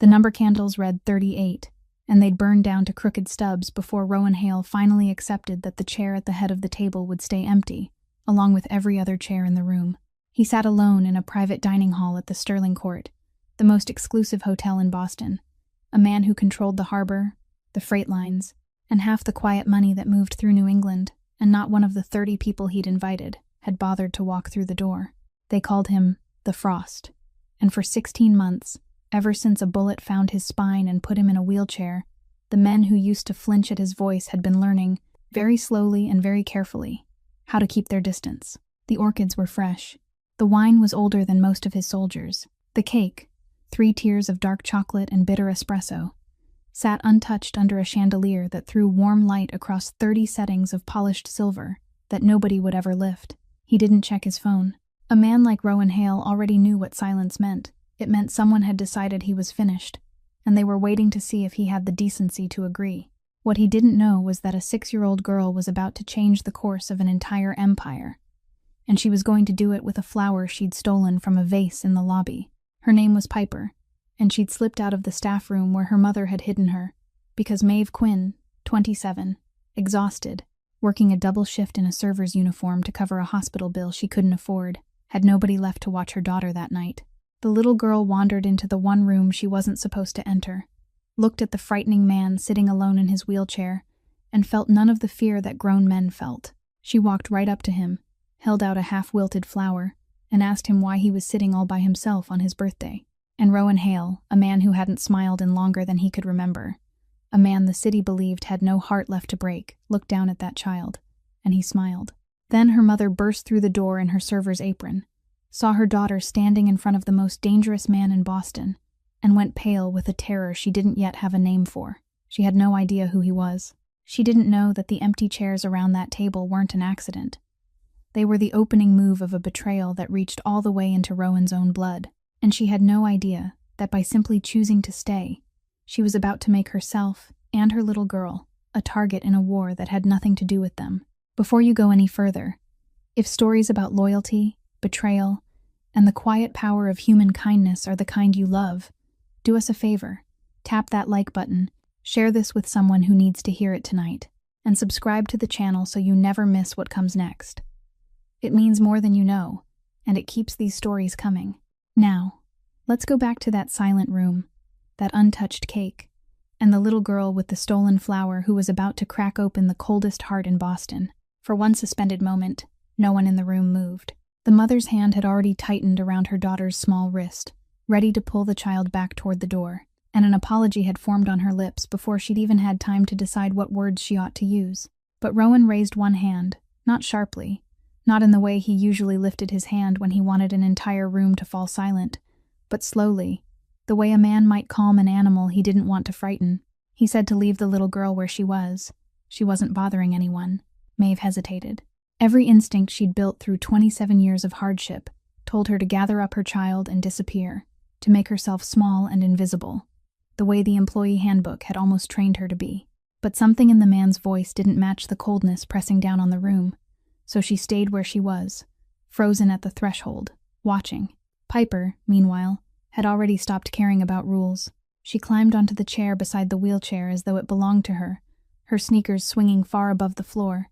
The number candles read 38, and they'd burned down to crooked stubs before Rowan Hale finally accepted that the chair at the head of the table would stay empty, along with every other chair in the room. He sat alone in a private dining hall at the Sterling Court, the most exclusive hotel in Boston, a man who controlled the harbor, the freight lines, and half the quiet money that moved through New England, and not one of the 30 people he'd invited had bothered to walk through the door. They called him the Frost, and for 16 months, ever since a bullet found his spine and put him in a wheelchair, the men who used to flinch at his voice had been learning, very slowly and very carefully, how to keep their distance. The orchids were fresh. The wine was older than most of his soldiers. The cake, 3 tiers of dark chocolate and bitter espresso, sat untouched under a chandelier that threw warm light across 30 settings of polished silver that nobody would ever lift. He didn't check his phone. A man like Rowan Hale already knew what silence meant. It meant someone had decided he was finished, and they were waiting to see if he had the decency to agree. What he didn't know was that a 6-year-old girl was about to change the course of an entire empire, and she was going to do it with a flower she'd stolen from a vase in the lobby. Her name was Piper, and she'd slipped out of the staff room where her mother had hidden her, because Maeve Quinn, 27, exhausted, working a double shift in a server's uniform to cover a hospital bill she couldn't afford, had nobody left to watch her daughter that night. The little girl wandered into the one room she wasn't supposed to enter, looked at the frightening man sitting alone in his wheelchair, and felt none of the fear that grown men felt. She walked right up to him, held out a half-wilted flower, and asked him why he was sitting all by himself on his birthday. And Rowan Hale, a man who hadn't smiled in longer than he could remember, a man the city believed had no heart left to break, looked down at that child, and he smiled. Then her mother burst through the door in her server's apron, saw her daughter standing in front of the most dangerous man in Boston, and went pale with a terror she didn't yet have a name for. She had no idea who he was. She didn't know that the empty chairs around that table weren't an accident. They were the opening move of a betrayal that reached all the way into Rowan's own blood, and she had no idea that by simply choosing to stay, she was about to make herself and her little girl a target in a war that had nothing to do with them. Before you go any further, if stories about loyalty, betrayal, and the quiet power of human kindness are the kind you love, do us a favor, tap that like button, share this with someone who needs to hear it tonight, and subscribe to the channel so you never miss what comes next. It means more than you know, and it keeps these stories coming. Now, let's go back to that silent room, that untouched cake, and the little girl with the stolen flower who was about to crack open the coldest heart in Boston. For one suspended moment, no one in the room moved. The mother's hand had already tightened around her daughter's small wrist, ready to pull the child back toward the door, and an apology had formed on her lips before she'd even had time to decide what words she ought to use. But Rowan raised one hand, not sharply, not in the way he usually lifted his hand when he wanted an entire room to fall silent, but slowly, the way a man might calm an animal he didn't want to frighten. He said to leave the little girl where she was. She wasn't bothering anyone. Maeve hesitated. Every instinct she'd built through 27 years of hardship told her to gather up her child and disappear, to make herself small and invisible, the way the employee handbook had almost trained her to be. But something in the man's voice didn't match the coldness pressing down on the room, so she stayed where she was, frozen at the threshold, watching. Piper, meanwhile, had already stopped caring about rules. She climbed onto the chair beside the wheelchair as though it belonged to her, her sneakers swinging far above the floor,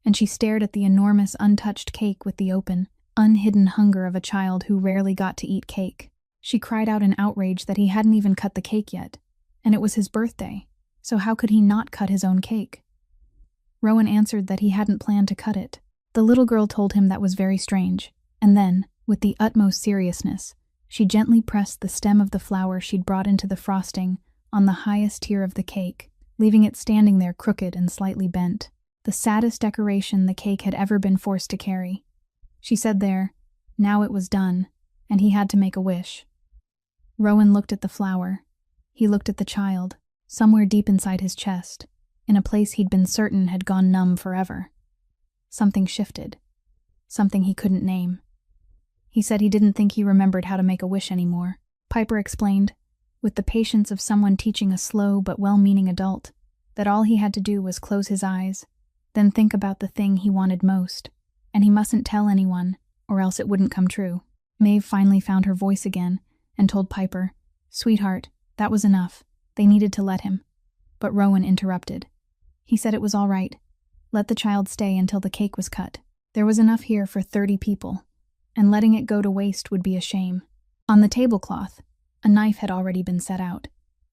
and she stared at the enormous untouched cake with the open, unhidden hunger of a child who rarely got to eat cake. She cried out in outrage that he hadn't even cut the cake yet, and it was his birthday, so how could he not cut his own cake? Rowan answered that he hadn't planned to cut it. The little girl told him that was very strange, and then, with the utmost seriousness, she gently pressed the stem of the flower she'd brought into the frosting on the highest tier of the cake, leaving it standing there crooked and slightly bent, the saddest decoration the cake had ever been forced to carry. She said there, now it was done, and he had to make a wish. Rowan looked at the flower. He looked at the child, somewhere deep inside his chest, in a place he'd been certain had gone numb forever. Something shifted. Something he couldn't name. He said he didn't think he remembered how to make a wish anymore. Piper explained, with the patience of someone teaching a slow but well-meaning adult, that all he had to do was close his eyes, then think about the thing he wanted most, and he mustn't tell anyone, or else it wouldn't come true. Maeve finally found her voice again and told Piper, "Sweetheart, That was enough. They needed to let him. But Rowan interrupted. He said it was all right. Let the child stay until the cake was cut. There was enough here for 30 people, and letting it go to waste would be a shame. On the tablecloth, a knife had already been set out.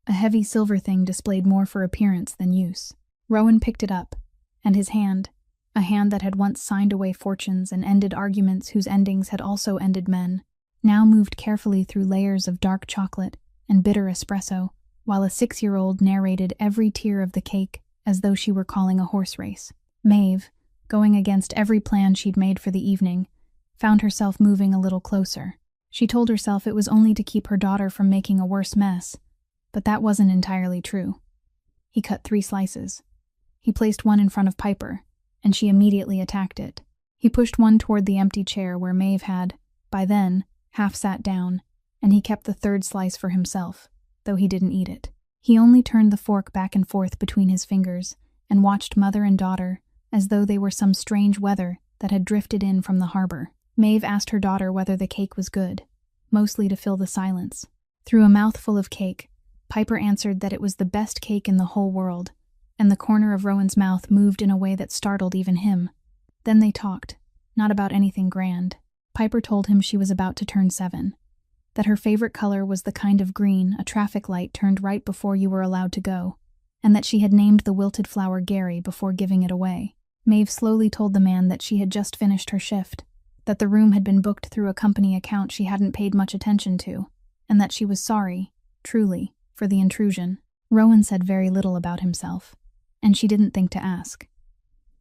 A heavy silver thing displayed more for appearance than use. Rowan picked it up, and his hand, a hand that had once signed away fortunes and ended arguments whose endings had also ended men, now moved carefully through layers of dark chocolate and bitter espresso, while a 6-year-old narrated every tier of the cake as though she were calling a horse race. Maeve, going against every plan she'd made for the evening, found herself moving a little closer. She told herself it was only to keep her daughter from making a worse mess, but that wasn't entirely true. He cut 3 slices. He placed one in front of Piper, and she immediately attacked it. He pushed one toward the empty chair where Maeve had, by then, half sat down, and he kept the 3rd slice for himself, though he didn't eat it. He only turned the fork back and forth between his fingers and watched mother and daughter as though they were some strange weather that had drifted in from the harbor. Maeve asked her daughter whether the cake was good, mostly to fill the silence. Through a mouthful of cake, Piper answered that it was the best cake in the whole world, and the corner of Rowan's mouth moved in a way that startled even him. Then they talked, not about anything grand. Piper told him she was about to turn 7, that her favorite color was the kind of green a traffic light turned right before you were allowed to go, and that she had named the wilted flower Gary before giving it away. Maeve slowly told the man that she had just finished her shift, that the room had been booked through a company account she hadn't paid much attention to, and that she was sorry, truly, for the intrusion. Rowan said very little about himself, and she didn't think to ask.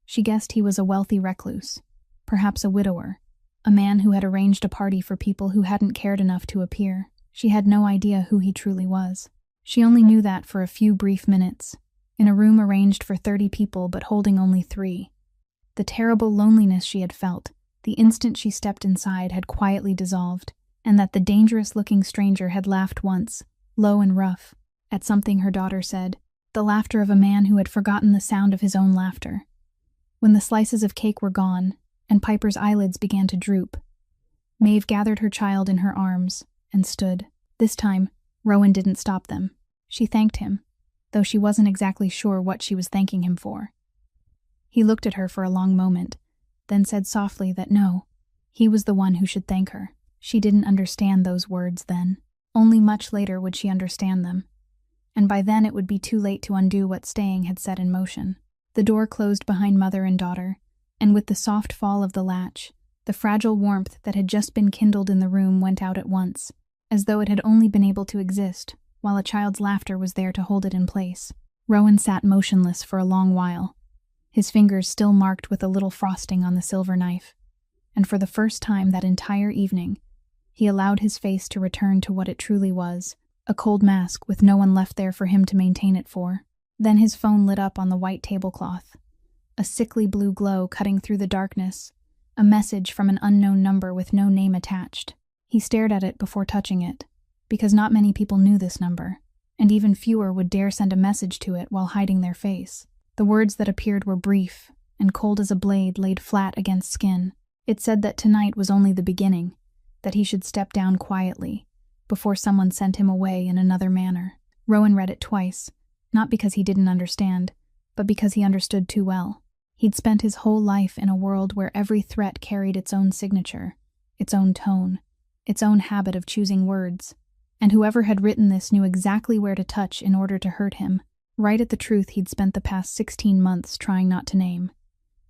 She guessed he was a wealthy recluse, perhaps a widower, a man who had arranged a party for people who hadn't cared enough to appear. She had no idea who he truly was. She only knew that for a few brief minutes, in a room arranged for 30 people but holding only 3. The terrible loneliness she had felt, the instant she stepped inside, had quietly dissolved, and that the dangerous-looking stranger had laughed once, low and rough, at something her daughter said, the laughter of a man who had forgotten the sound of his own laughter. When the slices of cake were gone, and Piper's eyelids began to droop, Maeve gathered her child in her arms and stood. This time, Rowan didn't stop them. She thanked him, though she wasn't exactly sure what she was thanking him for. He looked at her for a long moment, then said softly that no, he was the one who should thank her. She didn't understand those words then. Only much later would she understand them, and by then it would be too late to undo what staying had set in motion. The door closed behind mother and daughter, and with the soft fall of the latch, the fragile warmth that had just been kindled in the room went out at once, as though it had only been able to exist while a child's laughter was there to hold it in place. Rowan sat motionless for a long while, his fingers still marked with a little frosting on the silver knife, and for the first time that entire evening, he allowed his face to return to what it truly was, a cold mask with no one left there for him to maintain it for. Then his phone lit up on the white tablecloth, a sickly blue glow cutting through the darkness, a message from an unknown number with no name attached. He stared at it before touching it, because not many people knew this number, and even fewer would dare send a message to it while hiding their face. The words that appeared were brief and cold as a blade laid flat against skin. It said that tonight was only the beginning, that he should step down quietly, before someone sent him away in another manner. Rowan read it twice, not because he didn't understand, but because he understood too well. He'd spent his whole life in a world where every threat carried its own signature, its own tone, its own habit of choosing words, and whoever had written this knew exactly where to touch in order to hurt him, right at the truth he'd spent the past 16 months trying not to name,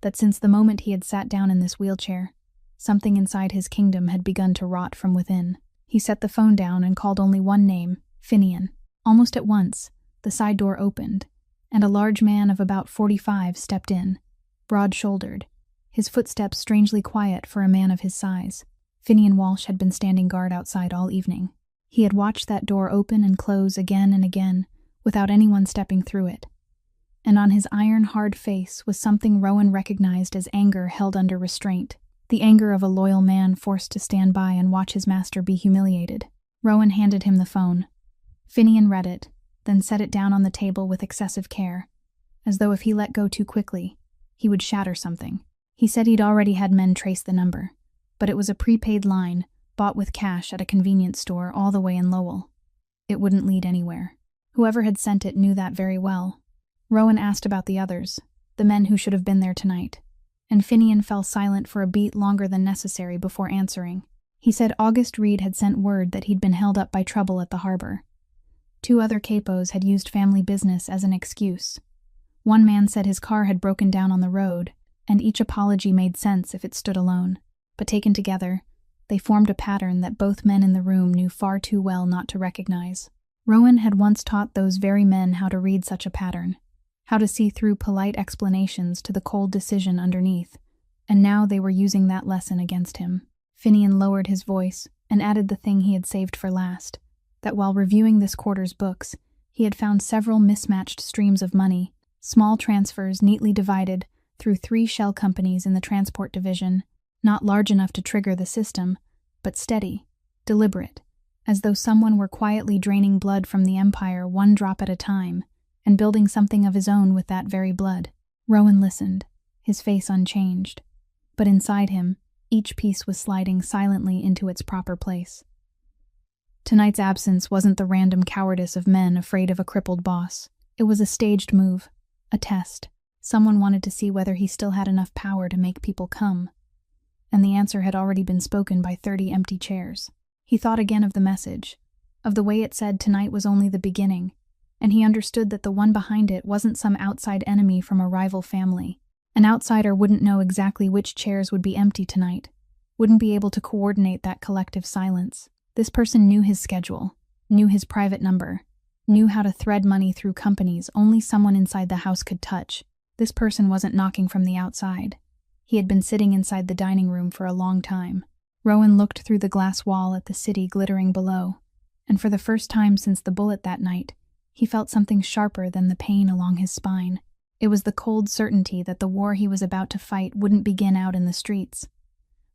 that since the moment he had sat down in this wheelchair, something inside his kingdom had begun to rot from within. He set the phone down and called only one name, Finian. Almost at once, the side door opened, and a large man of about 45 stepped in, broad-shouldered, his footsteps strangely quiet for a man of his size. Finian Walsh had been standing guard outside all evening. He had watched that door open and close again and again, without anyone stepping through it. And on his iron-hard face was something Rowan recognized as anger held under restraint, the anger of a loyal man forced to stand by and watch his master be humiliated. Rowan handed him the phone. Finian read it, then set it down on the table with excessive care, as though if he let go too quickly, he would shatter something. He said he'd already had men trace the number, but it was a prepaid line, bought with cash at a convenience store all the way in Lowell. it wouldn't lead anywhere. Whoever had sent it knew that very well. Rowan asked about the others, the men who should have been there tonight, and Finian fell silent for a beat longer than necessary before answering. He said August Reed had sent word that he'd been held up by trouble at the harbor. 2 other capos had used family business as an excuse. One man said his car had broken down on the road, and each apology made sense if it stood alone. But taken together, they formed a pattern that both men in the room knew far too well not to recognize. Rowan had once taught those very men how to read such a pattern, how to see through polite explanations to the cold decision underneath, and now they were using that lesson against him. Finian lowered his voice and added the thing he had saved for last, that while reviewing this quarter's books, he had found several mismatched streams of money, small transfers neatly divided through 3 shell companies in the transport division, not large enough to trigger the system, but steady, deliberate, as though someone were quietly draining blood from the empire 1 drop at a time, and building something of his own with that very blood. Rowan listened, his face unchanged, but inside him, each piece was sliding silently into its proper place. Tonight's absence wasn't the random cowardice of men afraid of a crippled boss. It was a staged move, a test. Someone wanted to see whether he still had enough power to make people come. And the answer had already been spoken by 30 empty chairs. He thought again of the message, of the way it said tonight was only the beginning, and he understood that the one behind it wasn't some outside enemy from a rival family. An outsider wouldn't know exactly which chairs would be empty tonight, wouldn't be able to coordinate that collective silence. This person knew his schedule, knew his private number, knew how to thread money through companies only someone inside the house could touch. This person wasn't knocking from the outside. He had been sitting inside the dining room for a long time. Rowan looked through the glass wall at the city glittering below, and for the first time since the bullet that night, he felt something sharper than the pain along his spine. It was the cold certainty that the war he was about to fight wouldn't begin out in the streets,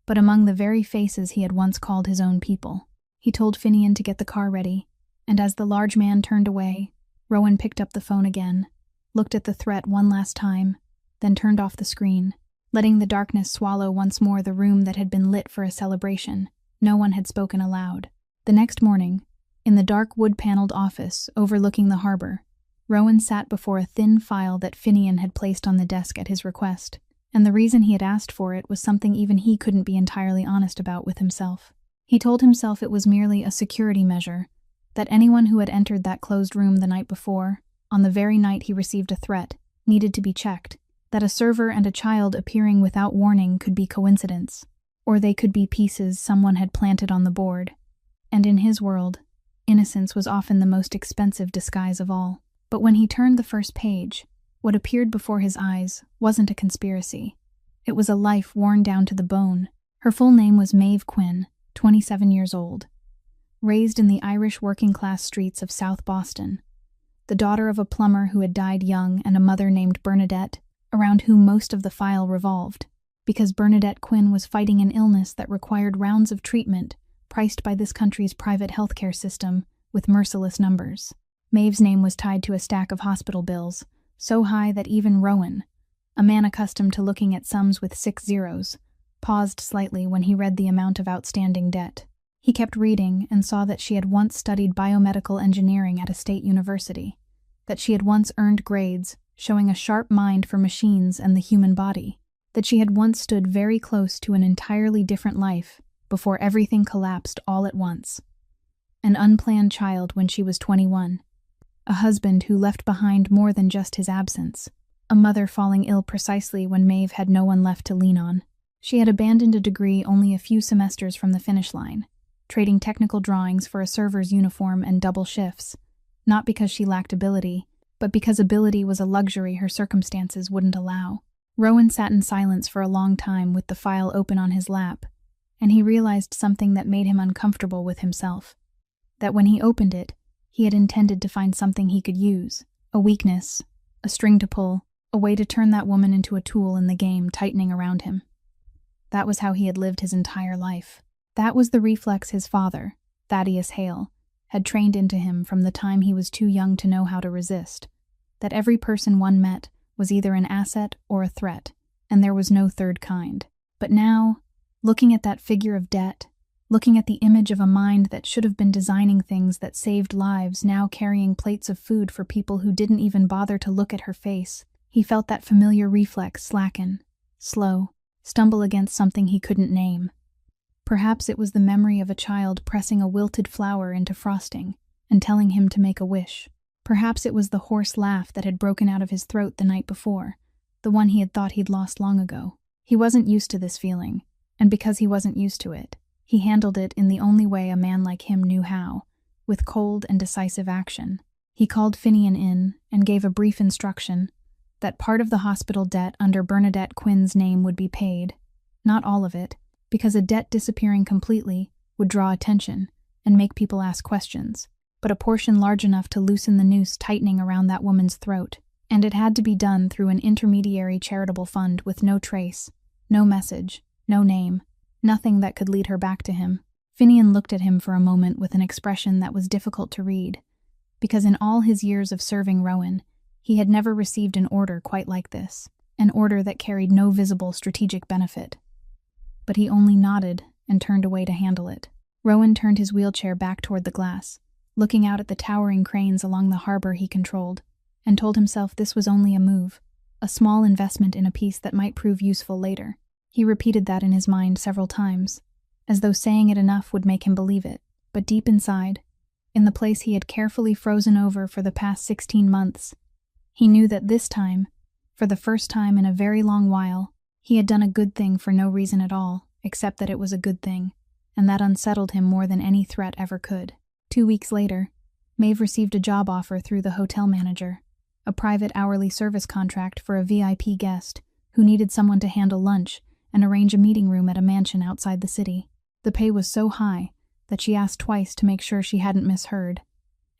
but among the very faces he had once called his own people. He told Finian to get the car ready, and as the large man turned away, Rowan picked up the phone again, looked at the threat one last time, then turned off the screen, letting the darkness swallow once more the room that had been lit for a celebration. No one had spoken aloud. The next morning, in the dark wood-paneled office overlooking the harbor, Rowan sat before a thin file that Finian had placed on the desk at his request, and the reason he had asked for it was something even he couldn't be entirely honest about with himself. He told himself it was merely a security measure, that anyone who had entered that closed room the night before, on the very night he received a threat, needed to be checked, that a server and a child appearing without warning could be coincidence, or they could be pieces someone had planted on the board. And in his world, innocence was often the most expensive disguise of all. But when he turned the first page, what appeared before his eyes wasn't a conspiracy. It was a life worn down to the bone. Her full name was Maeve Quinn, 27 years old. Raised in the Irish working-class streets of South Boston, the daughter of a plumber who had died young and a mother named Bernadette, around whom most of the file revolved, because Bernadette Quinn was fighting an illness that required rounds of treatment priced by this country's private healthcare system with merciless numbers. Maeve's name was tied to a stack of hospital bills, so high that even Rowan, a man accustomed to looking at sums with 6 zeros, paused slightly when he read the amount of outstanding debt. He kept reading and saw that she had once studied biomedical engineering at a state university, that she had once earned grades showing a sharp mind for machines and the human body, that she had once stood very close to an entirely different life before everything collapsed all at once. An unplanned child when she was 21. A husband who left behind more than just his absence. A mother falling ill precisely when Maeve had no one left to lean on. She had abandoned a degree only a few semesters from the finish line, trading technical drawings for a server's uniform and double shifts, not because she lacked ability, but because ability was a luxury her circumstances wouldn't allow. Rowan sat in silence for a long time with the file open on his lap, and he realized something that made him uncomfortable with himself. That when he opened it, he had intended to find something he could use, a weakness, a string to pull, a way to turn that woman into a tool in the game tightening around him. That was how he had lived his entire life. That was the reflex his father, Thaddeus Hale, had trained into him from the time he was too young to know how to resist. That every person one met was either an asset or a threat, and there was no third kind. But now, looking at that figure of debt, looking at the image of a mind that should have been designing things that saved lives, now carrying plates of food for people who didn't even bother to look at her face. He felt that familiar reflex slacken, slow, stumble against something he couldn't name. Perhaps it was the memory of a child pressing a wilted flower into frosting and telling him to make a wish. Perhaps it was the hoarse laugh that had broken out of his throat the night before, the one he had thought he'd lost long ago. He wasn't used to this feeling, and because he wasn't used to it, he handled it in the only way a man like him knew how, with cold and decisive action. He called Finian in and gave a brief instruction that part of the hospital debt under Bernadette Quinn's name would be paid, not all of it, because a debt disappearing completely would draw attention and make people ask questions, but a portion large enough to loosen the noose tightening around that woman's throat, and it had to be done through an intermediary charitable fund with no trace, no message, no name, nothing that could lead her back to him. Finian looked at him for a moment with an expression that was difficult to read, because in all his years of serving Rowan, he had never received an order quite like this, an order that carried no visible strategic benefit. But he only nodded and turned away to handle it. Rowan turned his wheelchair back toward the glass, looking out at the towering cranes along the harbor he controlled, and told himself this was only a move, a small investment in a piece that might prove useful later. He repeated that in his mind several times, as though saying it enough would make him believe it, but deep inside, in the place he had carefully frozen over for the past 16 months, he knew that this time, for the first time in a very long while, he had done a good thing for no reason at all, except that it was a good thing, and that unsettled him more than any threat ever could. 2 weeks later, Maeve received a job offer through the hotel manager, a private hourly service contract for a VIP guest who needed someone to handle lunch and arrange a meeting room at a mansion outside the city. The pay was so high that she asked twice to make sure she hadn't misheard,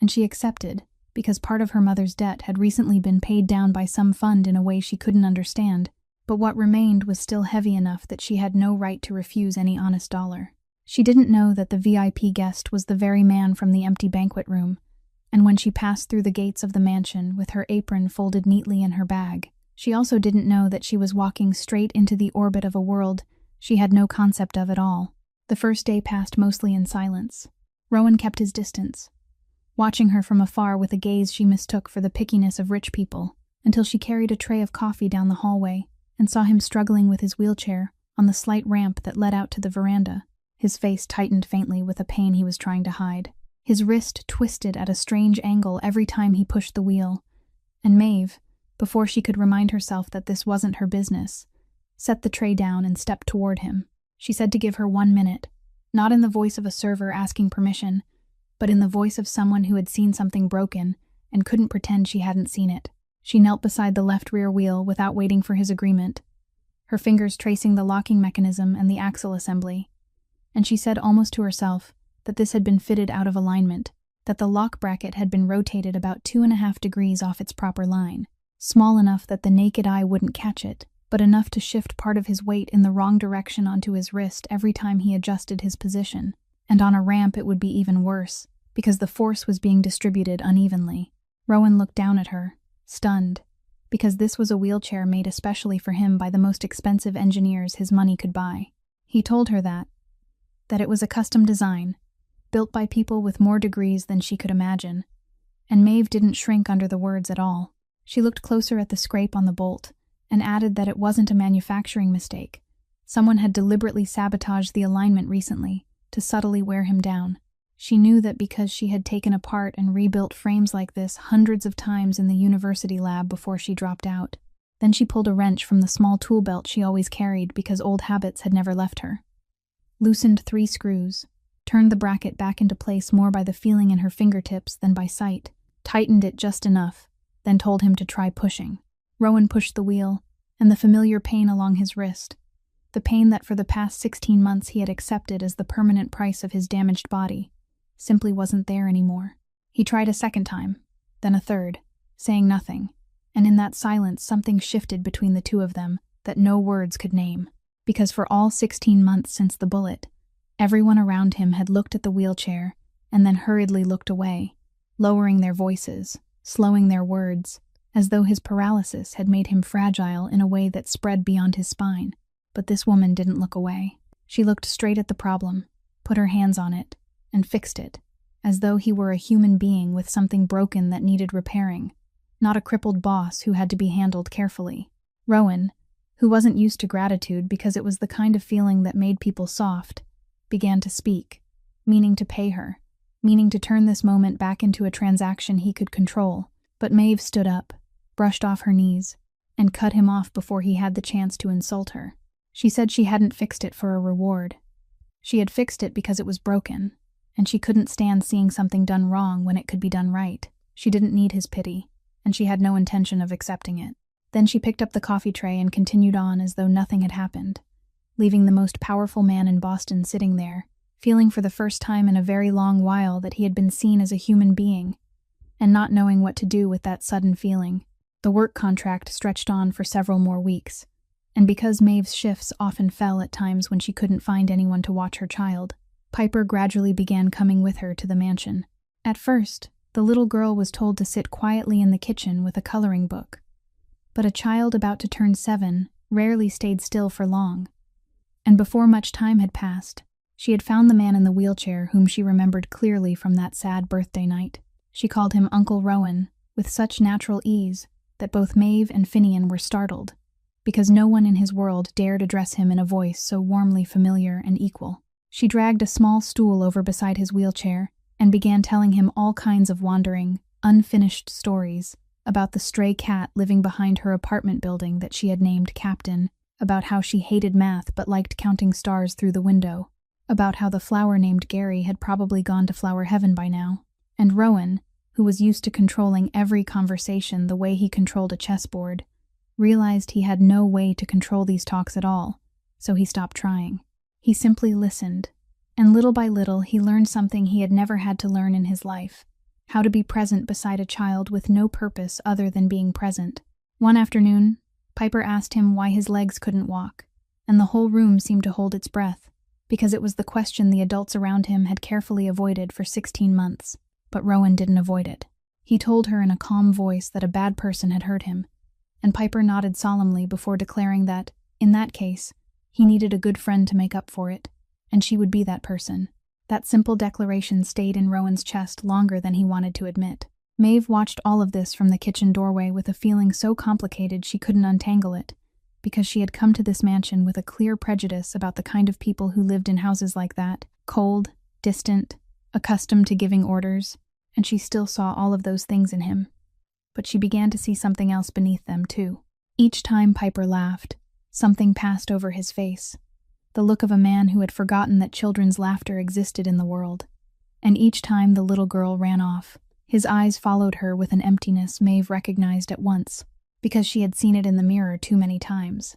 and she accepted because part of her mother's debt had recently been paid down by some fund in a way she couldn't understand, but what remained was still heavy enough that she had no right to refuse any honest dollar. She didn't know that the VIP guest was the very man from the empty banquet room, and when she passed through the gates of the mansion with her apron folded neatly in her bag, she also didn't know that she was walking straight into the orbit of a world she had no concept of at all. The first day passed mostly in silence. Rowan kept his distance, watching her from afar with a gaze she mistook for the pickiness of rich people, until she carried a tray of coffee down the hallway and saw him struggling with his wheelchair on the slight ramp that led out to the veranda. His face tightened faintly with a pain he was trying to hide. His wrist twisted at a strange angle every time he pushed the wheel, and Maeve, before she could remind herself that this wasn't her business, set the tray down and stepped toward him. She said to give her 1 minute, not in the voice of a server asking permission, but in the voice of someone who had seen something broken and couldn't pretend she hadn't seen it. She knelt beside the left rear wheel without waiting for his agreement, her fingers tracing the locking mechanism and the axle assembly, and she said almost to herself that this had been fitted out of alignment, that the lock bracket had been rotated about 2.5 degrees off its proper line, small enough that the naked eye wouldn't catch it, but enough to shift part of his weight in the wrong direction onto his wrist every time he adjusted his position. And on a ramp it would be even worse, because the force was being distributed unevenly. Rowan looked down at her, stunned, because this was a wheelchair made especially for him by the most expensive engineers his money could buy. He told her that it was a custom design, built by people with more degrees than she could imagine, and Maeve didn't shrink under the words at all. She looked closer at the scrape on the bolt, and added that it wasn't a manufacturing mistake. Someone had deliberately sabotaged the alignment recently, to subtly wear him down. She knew that because she had taken apart and rebuilt frames like this hundreds of times in the university lab before she dropped out. Then she pulled a wrench from the small tool belt she always carried because old habits had never left her. Loosened 3 screws, turned the bracket back into place more by the feeling in her fingertips than by sight, tightened it just enough, then told him to try pushing. Rowan pushed the wheel, and the familiar pain along his wrist, the pain that for the past 16 months he had accepted as the permanent price of his damaged body, simply wasn't there anymore. He tried a second time, then a third, saying nothing, and in that silence something shifted between the two of them that no words could name, because for all 16 months since the bullet, everyone around him had looked at the wheelchair and then hurriedly looked away, lowering their voices, slowing their words, as though his paralysis had made him fragile in a way that spread beyond his spine. But this woman didn't look away. She looked straight at the problem, put her hands on it, and fixed it, as though he were a human being with something broken that needed repairing, not a crippled boss who had to be handled carefully. Rowan, who wasn't used to gratitude because it was the kind of feeling that made people soft, began to speak, meaning to pay her, meaning to turn this moment back into a transaction he could control. But Maeve stood up, brushed off her knees, and cut him off before he had the chance to insult her. She said she hadn't fixed it for a reward. She had fixed it because it was broken, and she couldn't stand seeing something done wrong when it could be done right. She didn't need his pity, and she had no intention of accepting it. Then she picked up the coffee tray and continued on as though nothing had happened, leaving the most powerful man in Boston sitting there, feeling for the first time in a very long while that he had been seen as a human being, and not knowing what to do with that sudden feeling. The work contract stretched on for several more weeks, and because Maeve's shifts often fell at times when she couldn't find anyone to watch her child, Piper gradually began coming with her to the mansion. At first, the little girl was told to sit quietly in the kitchen with a coloring book. But a child about to turn 7 rarely stayed still for long, and before much time had passed, she had found the man in the wheelchair whom she remembered clearly from that sad birthday night. She called him Uncle Rowan with such natural ease that both Maeve and Finian were startled, because no one in his world dared address him in a voice so warmly familiar and equal. She dragged a small stool over beside his wheelchair and began telling him all kinds of wandering, unfinished stories about the stray cat living behind her apartment building that she had named Captain, about how she hated math but liked counting stars through the window, about how the flower named Gary had probably gone to flower heaven by now, and Rowan, who was used to controlling every conversation the way he controlled a chessboard, realized he had no way to control these talks at all, so he stopped trying. He simply listened, and little by little he learned something he had never had to learn in his life: how to be present beside a child with no purpose other than being present. One afternoon, Piper asked him why his legs couldn't walk, and the whole room seemed to hold its breath, because it was the question the adults around him had carefully avoided for 16 months. But Rowan didn't avoid it. He told her in a calm voice that a bad person had hurt him, and Piper nodded solemnly before declaring that, in that case, he needed a good friend to make up for it, and she would be that person. That simple declaration stayed in Rowan's chest longer than he wanted to admit. Maeve watched all of this from the kitchen doorway with a feeling so complicated she couldn't untangle it, because she had come to this mansion with a clear prejudice about the kind of people who lived in houses like that: cold, distant, accustomed to giving orders, and she still saw all of those things in him. But she began to see something else beneath them, too. Each time Piper laughed, something passed over his face, the look of a man who had forgotten that children's laughter existed in the world. And each time the little girl ran off, his eyes followed her with an emptiness Maeve recognized at once, because she had seen it in the mirror too many times.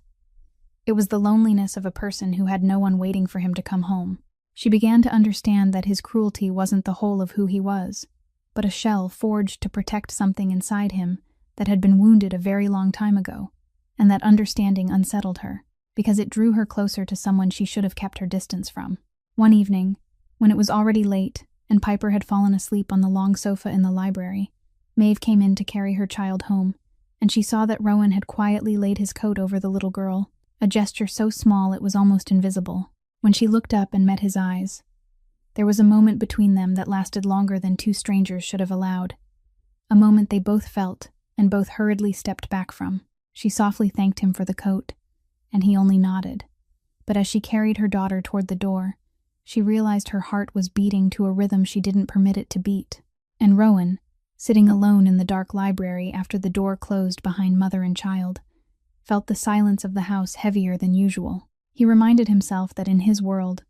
It was the loneliness of a person who had no one waiting for him to come home. She began to understand that his cruelty wasn't the whole of who he was, but a shell forged to protect something inside him that had been wounded a very long time ago, and that understanding unsettled her, because it drew her closer to someone she should have kept her distance from. One evening, when it was already late and Piper had fallen asleep on the long sofa in the library, Maeve came in to carry her child home, and she saw that Rowan had quietly laid his coat over the little girl, a gesture so small it was almost invisible. When she looked up and met his eyes, there was a moment between them that lasted longer than two strangers should have allowed, a moment they both felt and both hurriedly stepped back from. She softly thanked him for the coat, and he only nodded. But as she carried her daughter toward the door, she realized her heart was beating to a rhythm she didn't permit it to beat. And Rowan, sitting alone in the dark library after the door closed behind mother and child, felt the silence of the house heavier than usual. He reminded himself that in his world,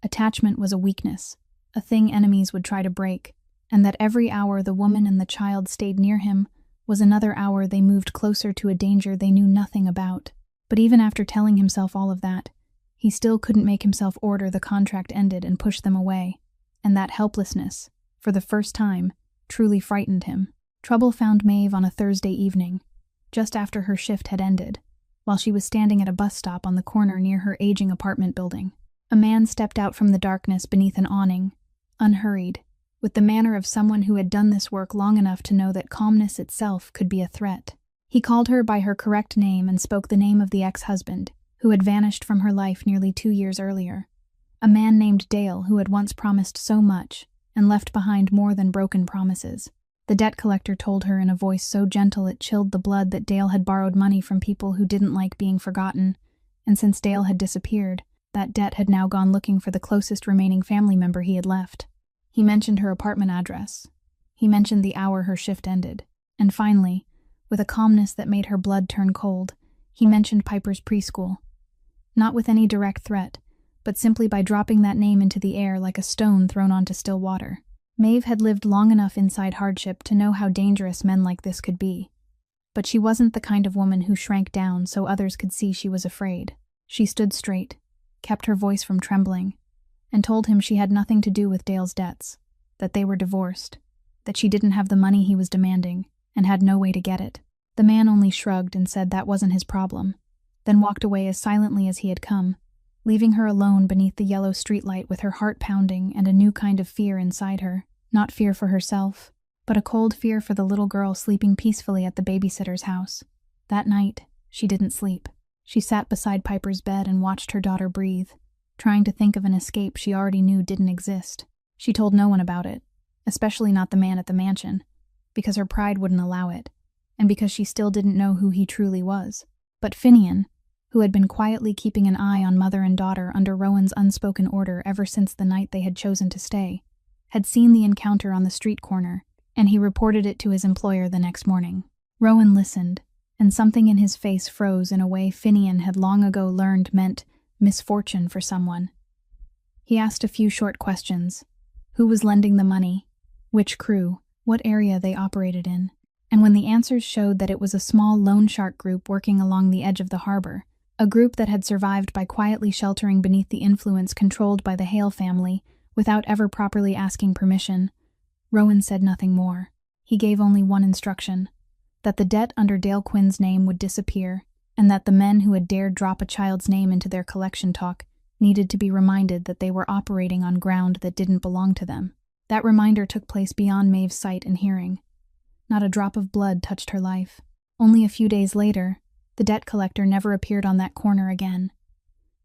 attachment was a weakness, a thing enemies would try to break, and that every hour the woman and the child stayed near him was another hour they moved closer to a danger they knew nothing about. But even after telling himself all of that, he still couldn't make himself order the contract ended and push them away, and that helplessness, for the first time, truly frightened him. Trouble found Maeve on a Thursday evening, just after her shift had ended, while she was standing at a bus stop on the corner near her aging apartment building. A man stepped out from the darkness beneath an awning, unhurried, with the manner of someone who had done this work long enough to know that calmness itself could be a threat. He called her by her correct name and spoke the name of the ex-husband, who had vanished from her life nearly 2 years earlier. A man named Dale who had once promised so much and left behind more than broken promises. The debt collector told her in a voice so gentle it chilled the blood that Dale had borrowed money from people who didn't like being forgotten, and since Dale had disappeared, that debt had now gone looking for the closest remaining family member he had left. He mentioned her apartment address. He mentioned the hour her shift ended. And finally, with a calmness that made her blood turn cold, he mentioned Piper's preschool. Not with any direct threat, but simply by dropping that name into the air like a stone thrown onto still water. Maeve had lived long enough inside hardship to know how dangerous men like this could be. But she wasn't the kind of woman who shrank down so others could see she was afraid. She stood straight, kept her voice from trembling, and told him she had nothing to do with Dale's debts, that they were divorced, that she didn't have the money he was demanding, and had no way to get it. The man only shrugged and said that wasn't his problem, then walked away as silently as he had come, leaving her alone beneath the yellow streetlight with her heart pounding and a new kind of fear inside her. Not fear for herself, but a cold fear for the little girl sleeping peacefully at the babysitter's house. That night, she didn't sleep. She sat beside Piper's bed and watched her daughter breathe, trying to think of an escape she already knew didn't exist. She told no one about it, especially not the man at the mansion, because her pride wouldn't allow it, and because she still didn't know who he truly was. But Finian, who had been quietly keeping an eye on mother and daughter under Rowan's unspoken order ever since the night they had chosen to stay, had seen the encounter on the street corner, and he reported it to his employer the next morning. Rowan listened, and something in his face froze in a way Finian had long ago learned meant misfortune for someone. He asked a few short questions. Who was lending the money? Which crew? What area they operated in? And when the answers showed that it was a small loan shark group working along the edge of the harbor, a group that had survived by quietly sheltering beneath the influence controlled by the Hale family, without ever properly asking permission, Rowan said nothing more. He gave only one instruction, that the debt under Dale Quinn's name would disappear, and that the men who had dared drop a child's name into their collection talk needed to be reminded that they were operating on ground that didn't belong to them. That reminder took place beyond Maeve's sight and hearing. Not a drop of blood touched her life. Only a few days later, the debt collector never appeared on that corner again.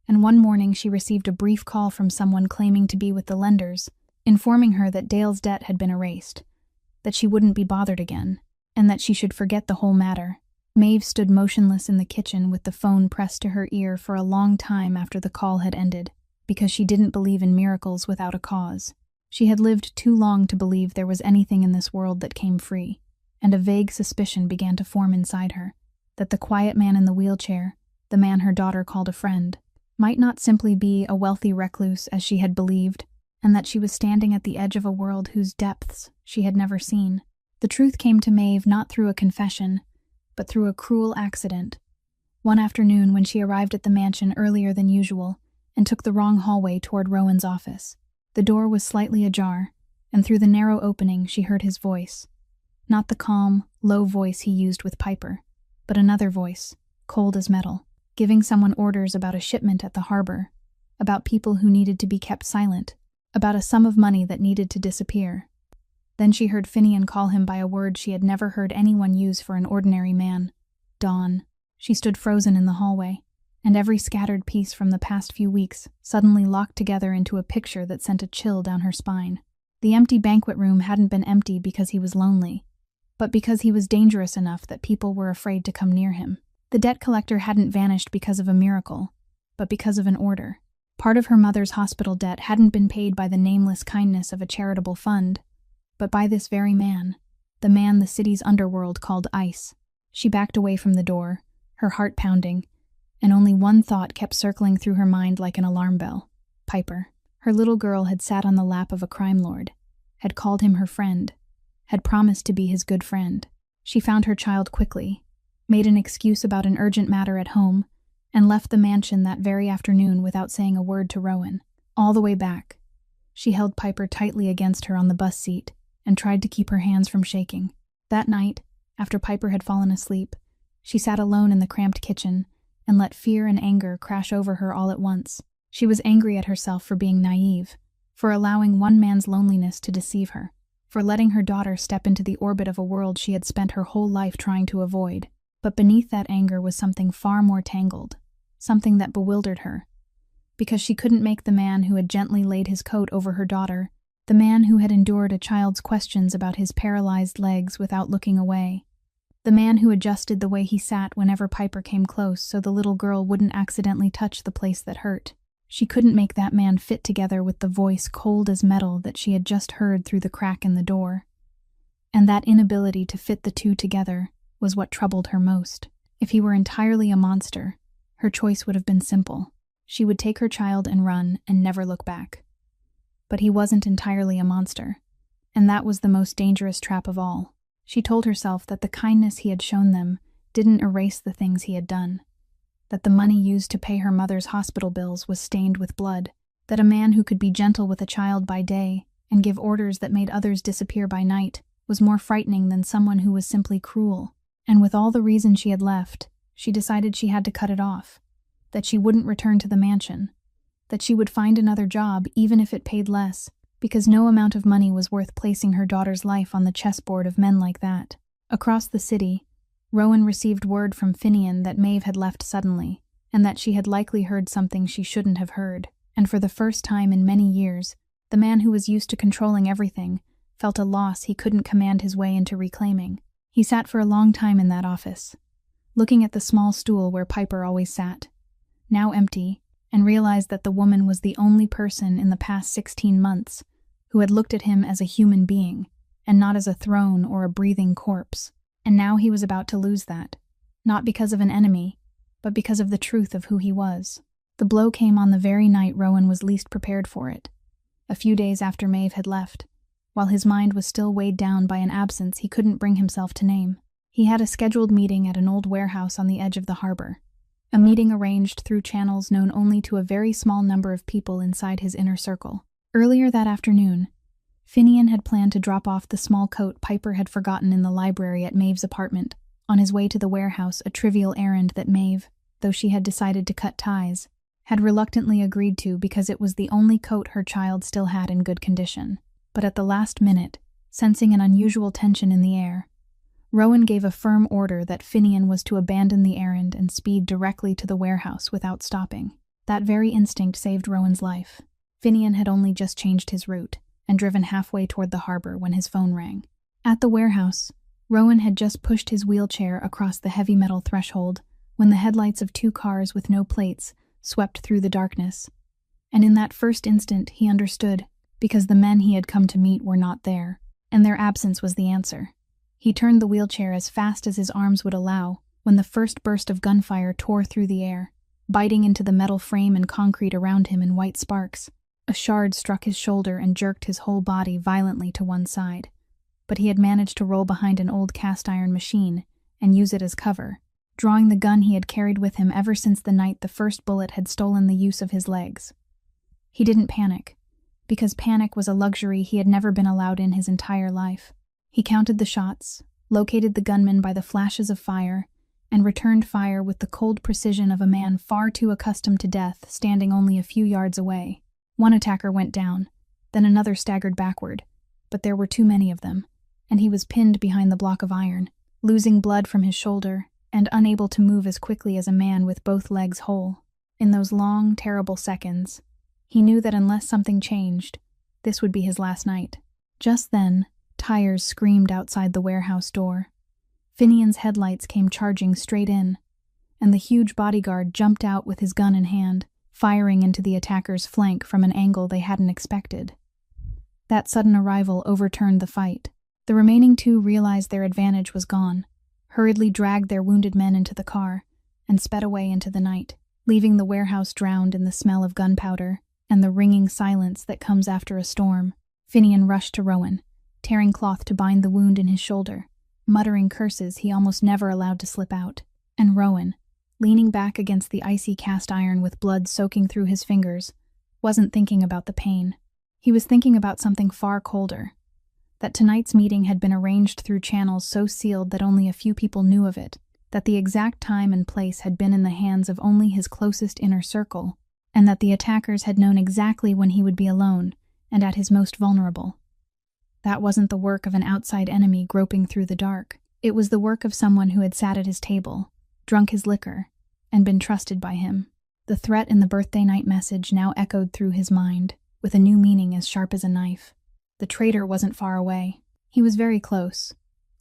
And one morning she received a brief call from someone claiming to be with the lenders, informing her that Dale's debt had been erased, that she wouldn't be bothered again, and that she should forget the whole matter. Maeve stood motionless in the kitchen with the phone pressed to her ear for a long time after the call had ended, because she didn't believe in miracles without a cause. She had lived too long to believe there was anything in this world that came free, and a vague suspicion began to form inside her, that the quiet man in the wheelchair, the man her daughter called a friend, might not simply be a wealthy recluse as she had believed, and that she was standing at the edge of a world whose depths she had never seen. The truth came to Maeve not through a confession, but through a cruel accident. One afternoon when she arrived at the mansion earlier than usual and took the wrong hallway toward Rowan's office. The door was slightly ajar, and through the narrow opening she heard his voice. Not the calm, low voice he used with Piper, but another voice, cold as metal, giving someone orders about a shipment at the harbor, about people who needed to be kept silent, about a sum of money that needed to disappear. Then she heard Finian call him by a word she had never heard anyone use for an ordinary man. Dawn. She stood frozen in the hallway, and every scattered piece from the past few weeks suddenly locked together into a picture that sent a chill down her spine. The empty banquet room hadn't been empty because he was lonely, but because he was dangerous enough that people were afraid to come near him. The debt collector hadn't vanished because of a miracle, but because of an order. Part of her mother's hospital debt hadn't been paid by the nameless kindness of a charitable fund, but by this very man, the man the city's underworld called Ice. She backed away from the door, her heart pounding, and only one thought kept circling through her mind like an alarm bell. Piper. Her little girl had sat on the lap of a crime lord, had called him her friend, had promised to be his good friend. She found her child quickly, made an excuse about an urgent matter at home, and left the mansion that very afternoon without saying a word to Rowan. All the way back, she held Piper tightly against her on the bus seat and tried to keep her hands from shaking. That night, after Piper had fallen asleep, she sat alone in the cramped kitchen and let fear and anger crash over her all at once. She was angry at herself for being naive, for allowing one man's loneliness to deceive her, for letting her daughter step into the orbit of a world she had spent her whole life trying to avoid. But beneath that anger was something far more tangled, something that bewildered her, because she couldn't make the man who had gently laid his coat over her daughter, the man who had endured a child's questions about his paralyzed legs without looking away, the man who adjusted the way he sat whenever Piper came close so the little girl wouldn't accidentally touch the place that hurt. She couldn't make that man fit together with the voice cold as metal that she had just heard through the crack in the door. And that inability to fit the two together was what troubled her most. If he were entirely a monster, her choice would have been simple. She would take her child and run and never look back. But he wasn't entirely a monster, and that was the most dangerous trap of all. She told herself that the kindness he had shown them didn't erase the things he had done, that the money used to pay her mother's hospital bills was stained with blood, that a man who could be gentle with a child by day and give orders that made others disappear by night was more frightening than someone who was simply cruel. And with all the reason she had left, she decided she had to cut it off, that she wouldn't return to the mansion, that she would find another job even if it paid less, because no amount of money was worth placing her daughter's life on the chessboard of men like that. Across the city, Rowan received word from Finian that Maeve had left suddenly, and that she had likely heard something she shouldn't have heard, and for the first time in many years, the man who was used to controlling everything felt a loss he couldn't command his way into reclaiming. He sat for a long time in that office, looking at the small stool where Piper always sat, now empty, and realized that the woman was the only person in the past 16 months who had looked at him as a human being, and not as a throne or a breathing corpse. And now he was about to lose that, not because of an enemy, but because of the truth of who he was. The blow came on the very night Rowan was least prepared for it, a few days after Maeve had left, while his mind was still weighed down by an absence he couldn't bring himself to name. He had a scheduled meeting at an old warehouse on the edge of the harbor, a meeting arranged through channels known only to a very small number of people inside his inner circle. Earlier that afternoon, Finian had planned to drop off the small coat Piper had forgotten in the library at Maeve's apartment, on his way to the warehouse, a trivial errand that Maeve, though she had decided to cut ties, had reluctantly agreed to because it was the only coat her child still had in good condition. But at the last minute, sensing an unusual tension in the air, Rowan gave a firm order that Finian was to abandon the errand and speed directly to the warehouse without stopping. That very instinct saved Rowan's life. Finian had only just changed his route and driven halfway toward the harbor when his phone rang. At the warehouse, Rowan had just pushed his wheelchair across the heavy metal threshold when the headlights of two cars with no plates swept through the darkness. And in that first instant he understood, because the men he had come to meet were not there, and their absence was the answer. He turned the wheelchair as fast as his arms would allow when the first burst of gunfire tore through the air, biting into the metal frame and concrete around him in white sparks. A shard struck his shoulder and jerked his whole body violently to one side, but he had managed to roll behind an old cast-iron machine and use it as cover, drawing the gun he had carried with him ever since the night the first bullet had stolen the use of his legs. He didn't panic, because panic was a luxury he had never been allowed in his entire life. He counted the shots, located the gunman by the flashes of fire, and returned fire with the cold precision of a man far too accustomed to death standing only a few yards away. One attacker went down, then another staggered backward, but there were too many of them, and he was pinned behind the block of iron, losing blood from his shoulder and unable to move as quickly as a man with both legs whole. In those long, terrible seconds, he knew that unless something changed, this would be his last night. Just then, tires screamed outside the warehouse door. Finian's headlights came charging straight in, and the huge bodyguard jumped out with his gun in hand, firing into the attacker's flank from an angle they hadn't expected. That sudden arrival overturned the fight. The remaining two realized their advantage was gone, hurriedly dragged their wounded men into the car, and sped away into the night, leaving the warehouse drowned in the smell of gunpowder and the ringing silence that comes after a storm. Finian rushed to Rowan, tearing cloth to bind the wound in his shoulder, muttering curses he almost never allowed to slip out. And Rowan, leaning back against the icy cast iron with blood soaking through his fingers, wasn't thinking about the pain. He was thinking about something far colder, that tonight's meeting had been arranged through channels so sealed that only a few people knew of it, that the exact time and place had been in the hands of only his closest inner circle, and that the attackers had known exactly when he would be alone and at his most vulnerable. That wasn't the work of an outside enemy groping through the dark. It was the work of someone who had sat at his table, drunk his liquor, and been trusted by him. The threat in the birthday night message now echoed through his mind, with a new meaning as sharp as a knife. The traitor wasn't far away. He was very close.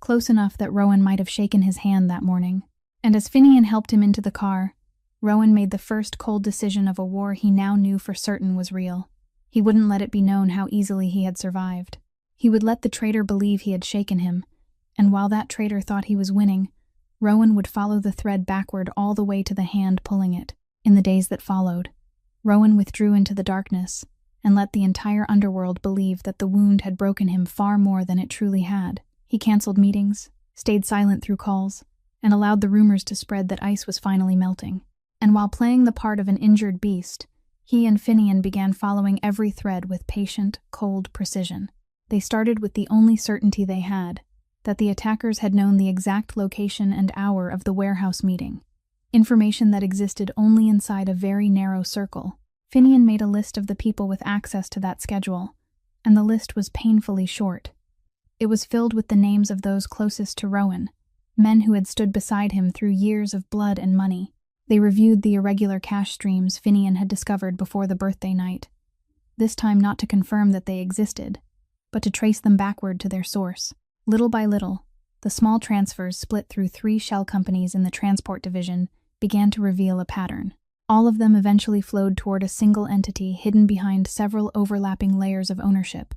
Close enough that Rowan might have shaken his hand that morning. And as Finian helped him into the car, Rowan made the first cold decision of a war he now knew for certain was real. He wouldn't let it be known how easily he had survived. He would let the traitor believe he had shaken him, and while that traitor thought he was winning, Rowan would follow the thread backward all the way to the hand pulling it. In the days that followed, Rowan withdrew into the darkness and let the entire underworld believe that the wound had broken him far more than it truly had. He canceled meetings, stayed silent through calls, and allowed the rumors to spread that ice was finally melting. And while playing the part of an injured beast, he and Finian began following every thread with patient, cold precision. They started with the only certainty they had, that the attackers had known the exact location and hour of the warehouse meeting. Information that existed only inside a very narrow circle. Finian made a list of the people with access to that schedule, and the list was painfully short. It was filled with the names of those closest to Rowan, men who had stood beside him through years of blood and money. They reviewed the irregular cash streams Finian had discovered before the birthday night, this time not to confirm that they existed, but to trace them backward to their source. Little by little, the small transfers split through 3 shell companies in the transport division began to reveal a pattern. All of them eventually flowed toward a single entity hidden behind several overlapping layers of ownership,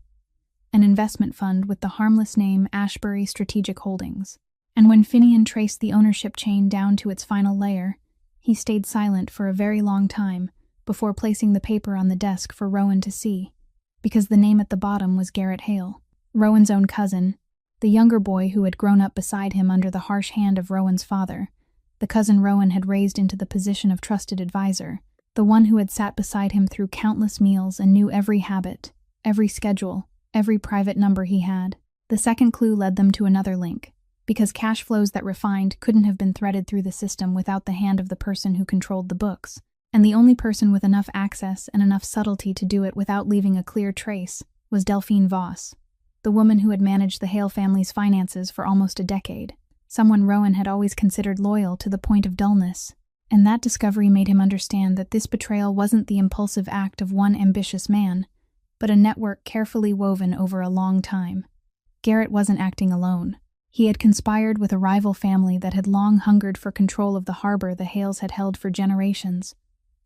an investment fund with the harmless name Ashbury Strategic Holdings. And when Finian traced the ownership chain down to its final layer, he stayed silent for a very long time before placing the paper on the desk for Rowan to see, because the name at the bottom was Garrett Hale, Rowan's own cousin, the younger boy who had grown up beside him under the harsh hand of Rowan's father, the cousin Rowan had raised into the position of trusted advisor, the one who had sat beside him through countless meals and knew every habit, every schedule, every private number he had. The second clue led them to another link, because cash flows that refined couldn't have been threaded through the system without the hand of the person who controlled the books, and the only person with enough access and enough subtlety to do it without leaving a clear trace was Delphine Voss, the woman who had managed the Hale family's finances for almost a decade. Someone Rowan had always considered loyal to the point of dullness, and that discovery made him understand that this betrayal wasn't the impulsive act of one ambitious man, but a network carefully woven over a long time. Garrett wasn't acting alone. He had conspired with a rival family that had long hungered for control of the harbor the Hales had held for generations,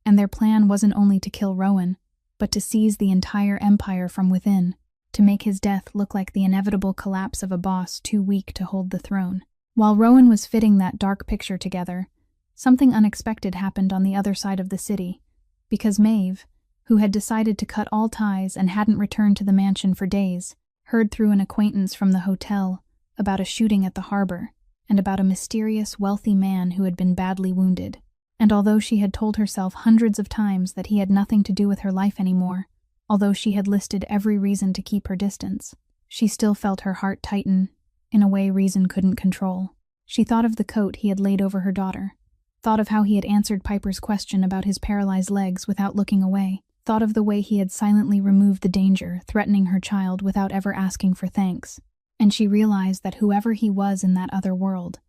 and their plan wasn't only to kill Rowan, but to seize the entire empire from within, to make his death look like the inevitable collapse of a boss too weak to hold the throne. While Rowan was fitting that dark picture together, something unexpected happened on the other side of the city, because Maeve, who had decided to cut all ties and hadn't returned to the mansion for days, heard through an acquaintance from the hotel about a shooting at the harbor and about a mysterious, wealthy man who had been badly wounded. And although she had told herself hundreds of times that he had nothing to do with her life anymore, although she had listed every reason to keep her distance, she still felt her heart tighten in a way reason couldn't control. She thought of the coat he had laid over her daughter, thought of how he had answered Piper's question about his paralyzed legs without looking away, thought of the way he had silently removed the danger, threatening her child without ever asking for thanks. And she realized that whoever he was in that other world,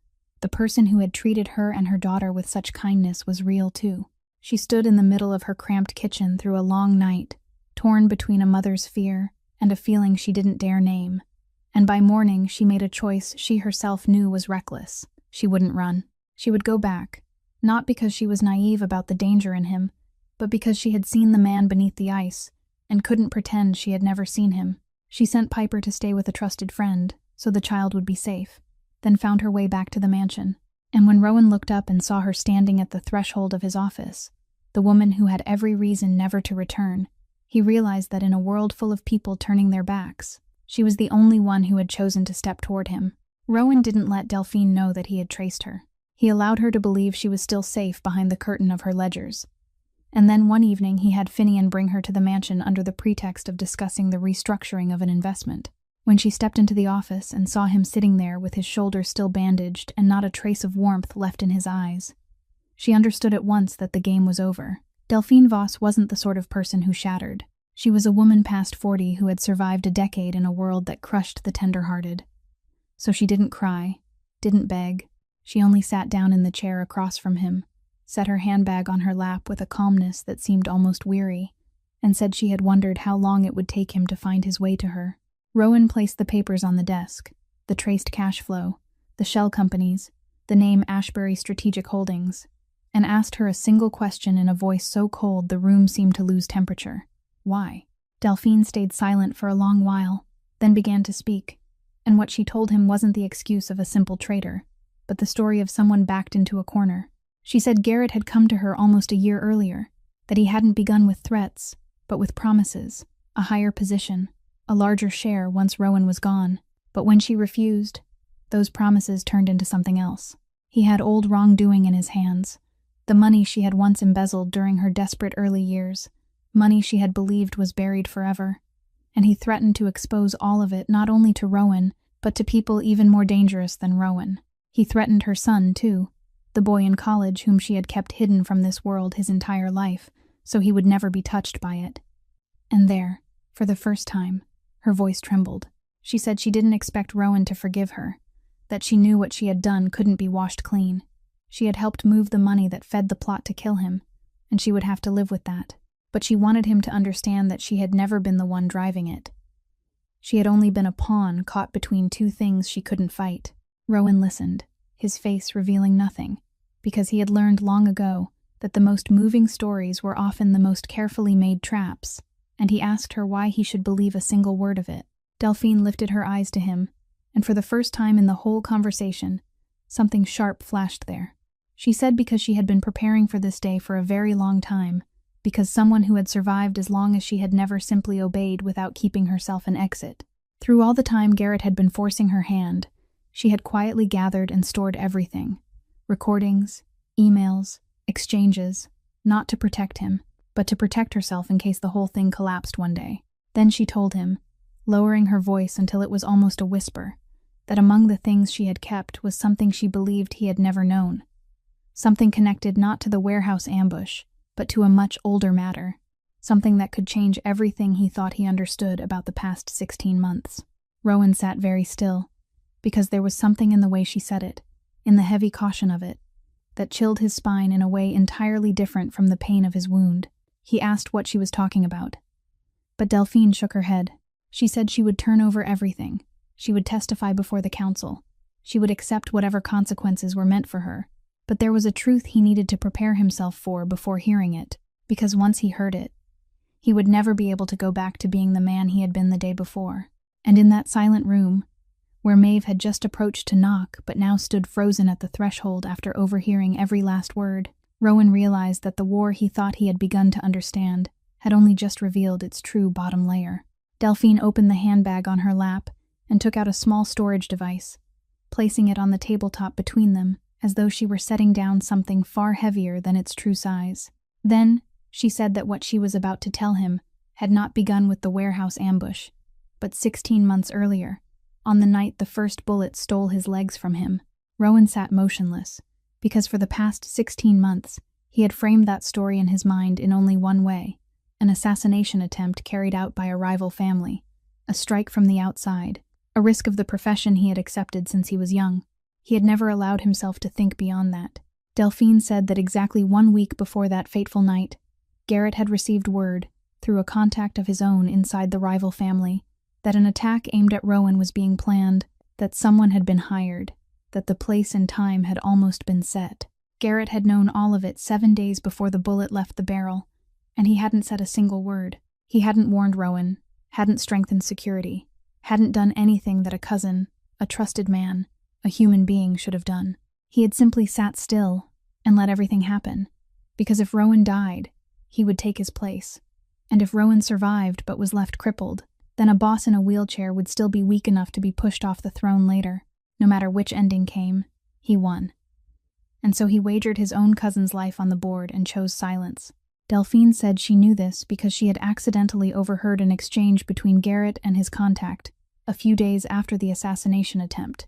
the person who had treated her and her daughter with such kindness was real too. She stood in the middle of her cramped kitchen through a long night, torn between a mother's fear and a feeling she didn't dare name. And by morning she made a choice she herself knew was reckless. She wouldn't run. She would go back, not because she was naive about the danger in him, but because she had seen the man beneath the ice and couldn't pretend she had never seen him. She sent Piper to stay with a trusted friend, so the child would be safe, then found her way back to the mansion. And when Rowan looked up and saw her standing at the threshold of his office, the woman who had every reason never to return, he realized that in a world full of people turning their backs, she was the only one who had chosen to step toward him. Rowan didn't let Delphine know that he had traced her. He allowed her to believe she was still safe behind the curtain of her ledgers. And then one evening he had Finian bring her to the mansion under the pretext of discussing the restructuring of an investment. When she stepped into the office and saw him sitting there with his shoulders still bandaged and not a trace of warmth left in his eyes, she understood at once that the game was over. Delphine Voss wasn't the sort of person who shattered. She was a woman past 40 who had survived a decade in a world that crushed the tender-hearted. So she didn't cry, didn't beg. She only sat down in the chair across from him, set her handbag on her lap with a calmness that seemed almost weary, and said she had wondered how long it would take him to find his way to her. Rowan placed the papers on the desk, the traced cash flow, the shell companies, the name Ashbury Strategic Holdings, and asked her a single question in a voice so cold the room seemed to lose temperature. Why? Delphine stayed silent for a long while, then began to speak, and what she told him wasn't the excuse of a simple traitor, but the story of someone backed into a corner. She said Garrett had come to her almost a year earlier, that he hadn't begun with threats, but with promises, a higher position, a larger share once Rowan was gone. But when she refused, those promises turned into something else. He had old wrongdoing in his hands, the money she had once embezzled during her desperate early years, money she had believed was buried forever, and he threatened to expose all of it not only to Rowan, but to people even more dangerous than Rowan. He threatened her son, too, the boy in college whom she had kept hidden from this world his entire life, so he would never be touched by it. And there, for the first time, her voice trembled. She said she didn't expect Rowan to forgive her, that she knew what she had done couldn't be washed clean. She had helped move the money that fed the plot to kill him, and she would have to live with that. But she wanted him to understand that she had never been the one driving it. She had only been a pawn caught between two things she couldn't fight. Rowan listened, his face revealing nothing, because he had learned long ago that the most moving stories were often the most carefully made traps, and he asked her why he should believe a single word of it. Delphine lifted her eyes to him, and for the first time in the whole conversation, something sharp flashed there. She said because she had been preparing for this day for a very long time, because someone who had survived as long as she had never simply obeyed without keeping herself an exit. Through all the time Garrett had been forcing her hand, she had quietly gathered and stored everything. Recordings, emails, exchanges, not to protect him, but to protect herself in case the whole thing collapsed one day. Then she told him, lowering her voice until it was almost a whisper, that among the things she had kept was something she believed he had never known. Something connected not to the warehouse ambush, but to a much older matter. Something that could change everything he thought he understood about the past 16 months. Rowan sat very still, because there was something in the way she said it, in the heavy caution of it, that chilled his spine in a way entirely different from the pain of his wound. He asked what she was talking about. But Delphine shook her head. She said she would turn over everything. She would testify before the council. She would accept whatever consequences were meant for her. But there was a truth he needed to prepare himself for before hearing it, because once he heard it, he would never be able to go back to being the man he had been the day before. And in that silent room, where Maeve had just approached to knock but now stood frozen at the threshold after overhearing every last word, Rowan realized that the war he thought he had begun to understand had only just revealed its true bottom layer. Delphine opened the handbag on her lap and took out a small storage device, placing it on the tabletop between them, as though she were setting down something far heavier than its true size. Then, she said that what she was about to tell him had not begun with the warehouse ambush, but 16 months earlier, on the night the first bullet stole his legs from him. Rowan sat motionless, because for the past 16 months, he had framed that story in his mind in only one way: an assassination attempt carried out by a rival family, a strike from the outside, a risk of the profession he had accepted since he was young. He had never allowed himself to think beyond that. Delphine said that exactly 1 week before that fateful night, Garrett had received word, through a contact of his own inside the rival family, that an attack aimed at Rowan was being planned, that someone had been hired, that the place and time had almost been set. Garrett had known all of it 7 days before the bullet left the barrel, and he hadn't said a single word. He hadn't warned Rowan, hadn't strengthened security, hadn't done anything that a cousin, a trusted man, a human being should have done. He had simply sat still and let everything happen, because if Rowan died, he would take his place. And if Rowan survived but was left crippled, then a boss in a wheelchair would still be weak enough to be pushed off the throne later. No matter which ending came, he won. And so he wagered his own cousin's life on the board and chose silence. Delphine said she knew this because she had accidentally overheard an exchange between Garrett and his contact, a few days after the assassination attempt,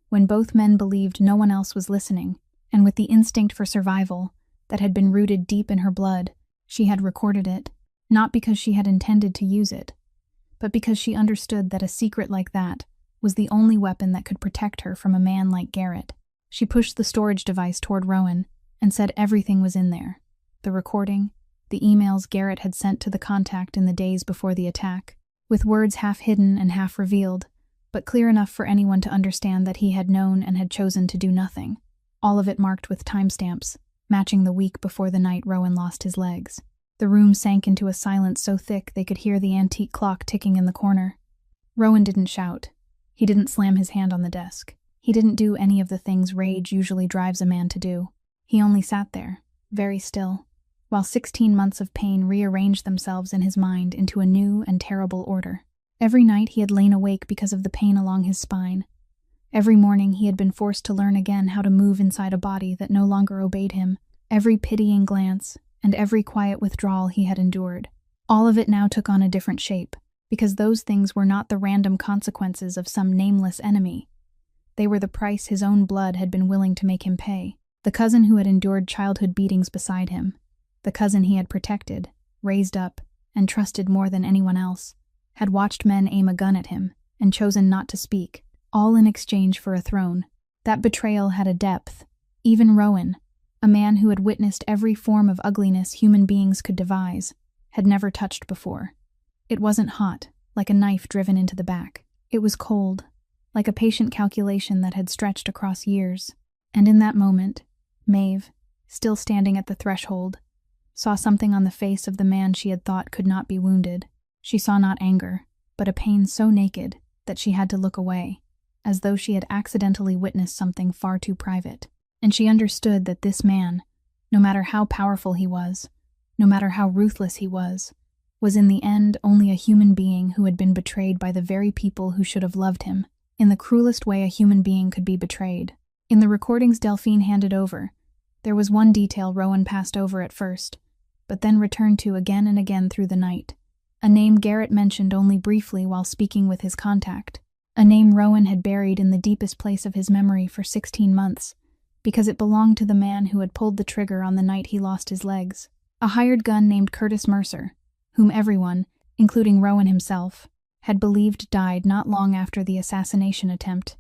when both men believed no one else was listening, and with the instinct for survival that had been rooted deep in her blood, she had recorded it, not because she had intended to use it, but because she understood that a secret like that was the only weapon that could protect her from a man like Garrett. She pushed the storage device toward Rowan and said everything was in there. The recording, the emails Garrett had sent to the contact in the days before the attack, with words half hidden and half revealed, but clear enough for anyone to understand that he had known and had chosen to do nothing. All of it marked with timestamps, matching the week before the night Rowan lost his legs. The room sank into a silence so thick they could hear the antique clock ticking in the corner. Rowan didn't shout. He didn't slam his hand on the desk. He didn't do any of the things rage usually drives a man to do. He only sat there, very still, while 16 months of pain rearranged themselves in his mind into a new and terrible order. Every night he had lain awake because of the pain along his spine. Every morning he had been forced to learn again how to move inside a body that no longer obeyed him. Every pitying glance and every quiet withdrawal he had endured. All of it now took on a different shape, because those things were not the random consequences of some nameless enemy. They were the price his own blood had been willing to make him pay. The cousin who had endured childhood beatings beside him, the cousin he had protected, raised up, and trusted more than anyone else, had watched men aim a gun at him and chosen not to speak, all in exchange for a throne. That betrayal had a depth. Even Rowan, a man who had witnessed every form of ugliness human beings could devise, had never touched before. It wasn't hot, like a knife driven into the back. It was cold, like a patient calculation that had stretched across years. And in that moment, Maeve, still standing at the threshold, saw something on the face of the man she had thought could not be wounded. She saw not anger, but a pain so naked that she had to look away, as though she had accidentally witnessed something far too private. And she understood that this man, no matter how powerful he was, no matter how ruthless he was in the end only a human being who had been betrayed by the very people who should have loved him, in the cruelest way a human being could be betrayed. In the recordings Delphine handed over, there was one detail Rowan passed over at first, but then returned to again and again through the night. A name Garrett mentioned only briefly while speaking with his contact. A name Rowan had buried in the deepest place of his memory for 16 months, because it belonged to the man who had pulled the trigger on the night he lost his legs. A hired gun named Curtis Mercer, whom everyone, including Rowan himself, had believed died not long after the assassination attempt,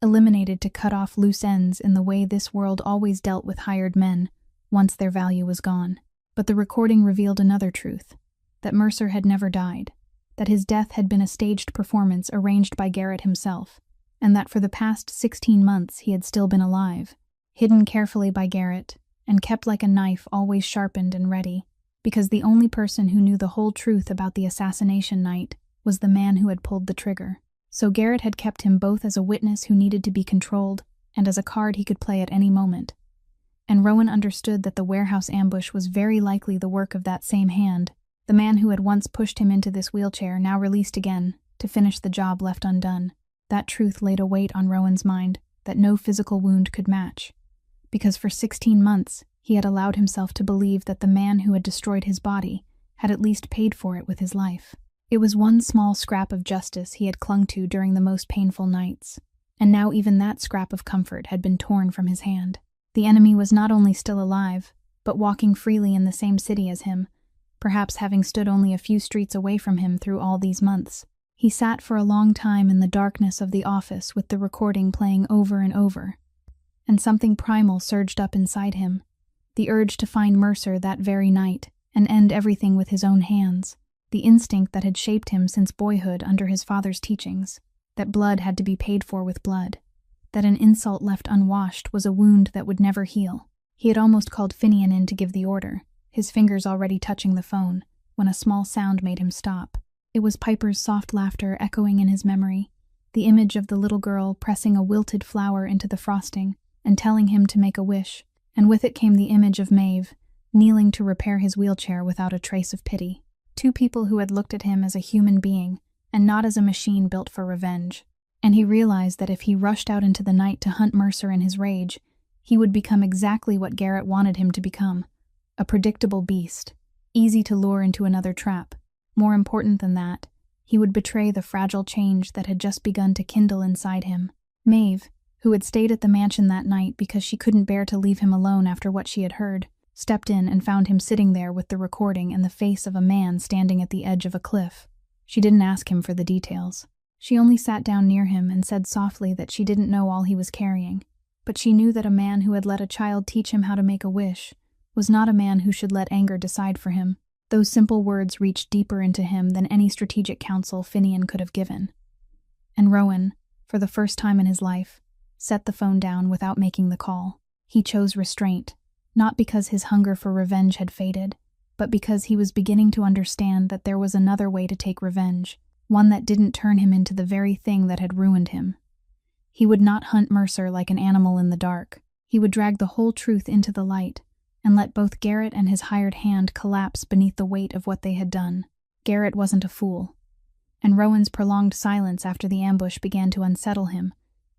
eliminated to cut off loose ends in the way this world always dealt with hired men once their value was gone. But the recording revealed another truth, that Mercer had never died, that his death had been a staged performance arranged by Garrett himself, and that for the past 16 months he had still been alive, hidden carefully by Garrett, and kept like a knife always sharpened and ready, because the only person who knew the whole truth about the assassination night was the man who had pulled the trigger. So Garrett had kept him both as a witness who needed to be controlled and as a card he could play at any moment. And Rowan understood that the warehouse ambush was very likely the work of that same hand, the man who had once pushed him into this wheelchair, now released again, to finish the job left undone. That truth laid a weight on Rowan's mind that no physical wound could match, because for 16 months he had allowed himself to believe that the man who had destroyed his body had at least paid for it with his life. It was one small scrap of justice he had clung to during the most painful nights, and now even that scrap of comfort had been torn from his hand. The enemy was not only still alive, but walking freely in the same city as him, perhaps having stood only a few streets away from him through all these months. He sat for a long time in the darkness of the office with the recording playing over and over, and something primal surged up inside him, the urge to find Mercer that very night and end everything with his own hands, the instinct that had shaped him since boyhood under his father's teachings, that blood had to be paid for with blood, that an insult left unwashed was a wound that would never heal. He had almost called Finian in to give the order, his fingers already touching the phone, when a small sound made him stop. It was Piper's soft laughter echoing in his memory, the image of the little girl pressing a wilted flower into the frosting and telling him to make a wish, and with it came the image of Maeve, kneeling to repair his wheelchair without a trace of pity. Two people who had looked at him as a human being, and not as a machine built for revenge. And he realized that if he rushed out into the night to hunt Mercer in his rage, he would become exactly what Garrett wanted him to become, a predictable beast, easy to lure into another trap. More important than that, he would betray the fragile change that had just begun to kindle inside him. Maeve, who had stayed at the mansion that night because she couldn't bear to leave him alone after what she had heard, stepped in and found him sitting there with the recording and the face of a man standing at the edge of a cliff. She didn't ask him for the details. She only sat down near him and said softly that she didn't know all he was carrying, But she knew that a man who had let a child teach him how to make a wish was not a man who should let anger decide for him. Those simple words reached deeper into him than any strategic counsel Finian could have given. And Rowan, for the first time in his life, set the phone down without making the call. He chose restraint, not because his hunger for revenge had faded, but because he was beginning to understand that there was another way to take revenge, one that didn't turn him into the very thing that had ruined him. He would not hunt Mercer like an animal in the dark. He would drag the whole truth into the light, and let both Garrett and his hired hand collapse beneath the weight of what they had done. Garrett wasn't a fool, and Rowan's prolonged silence after the ambush began to unsettle him,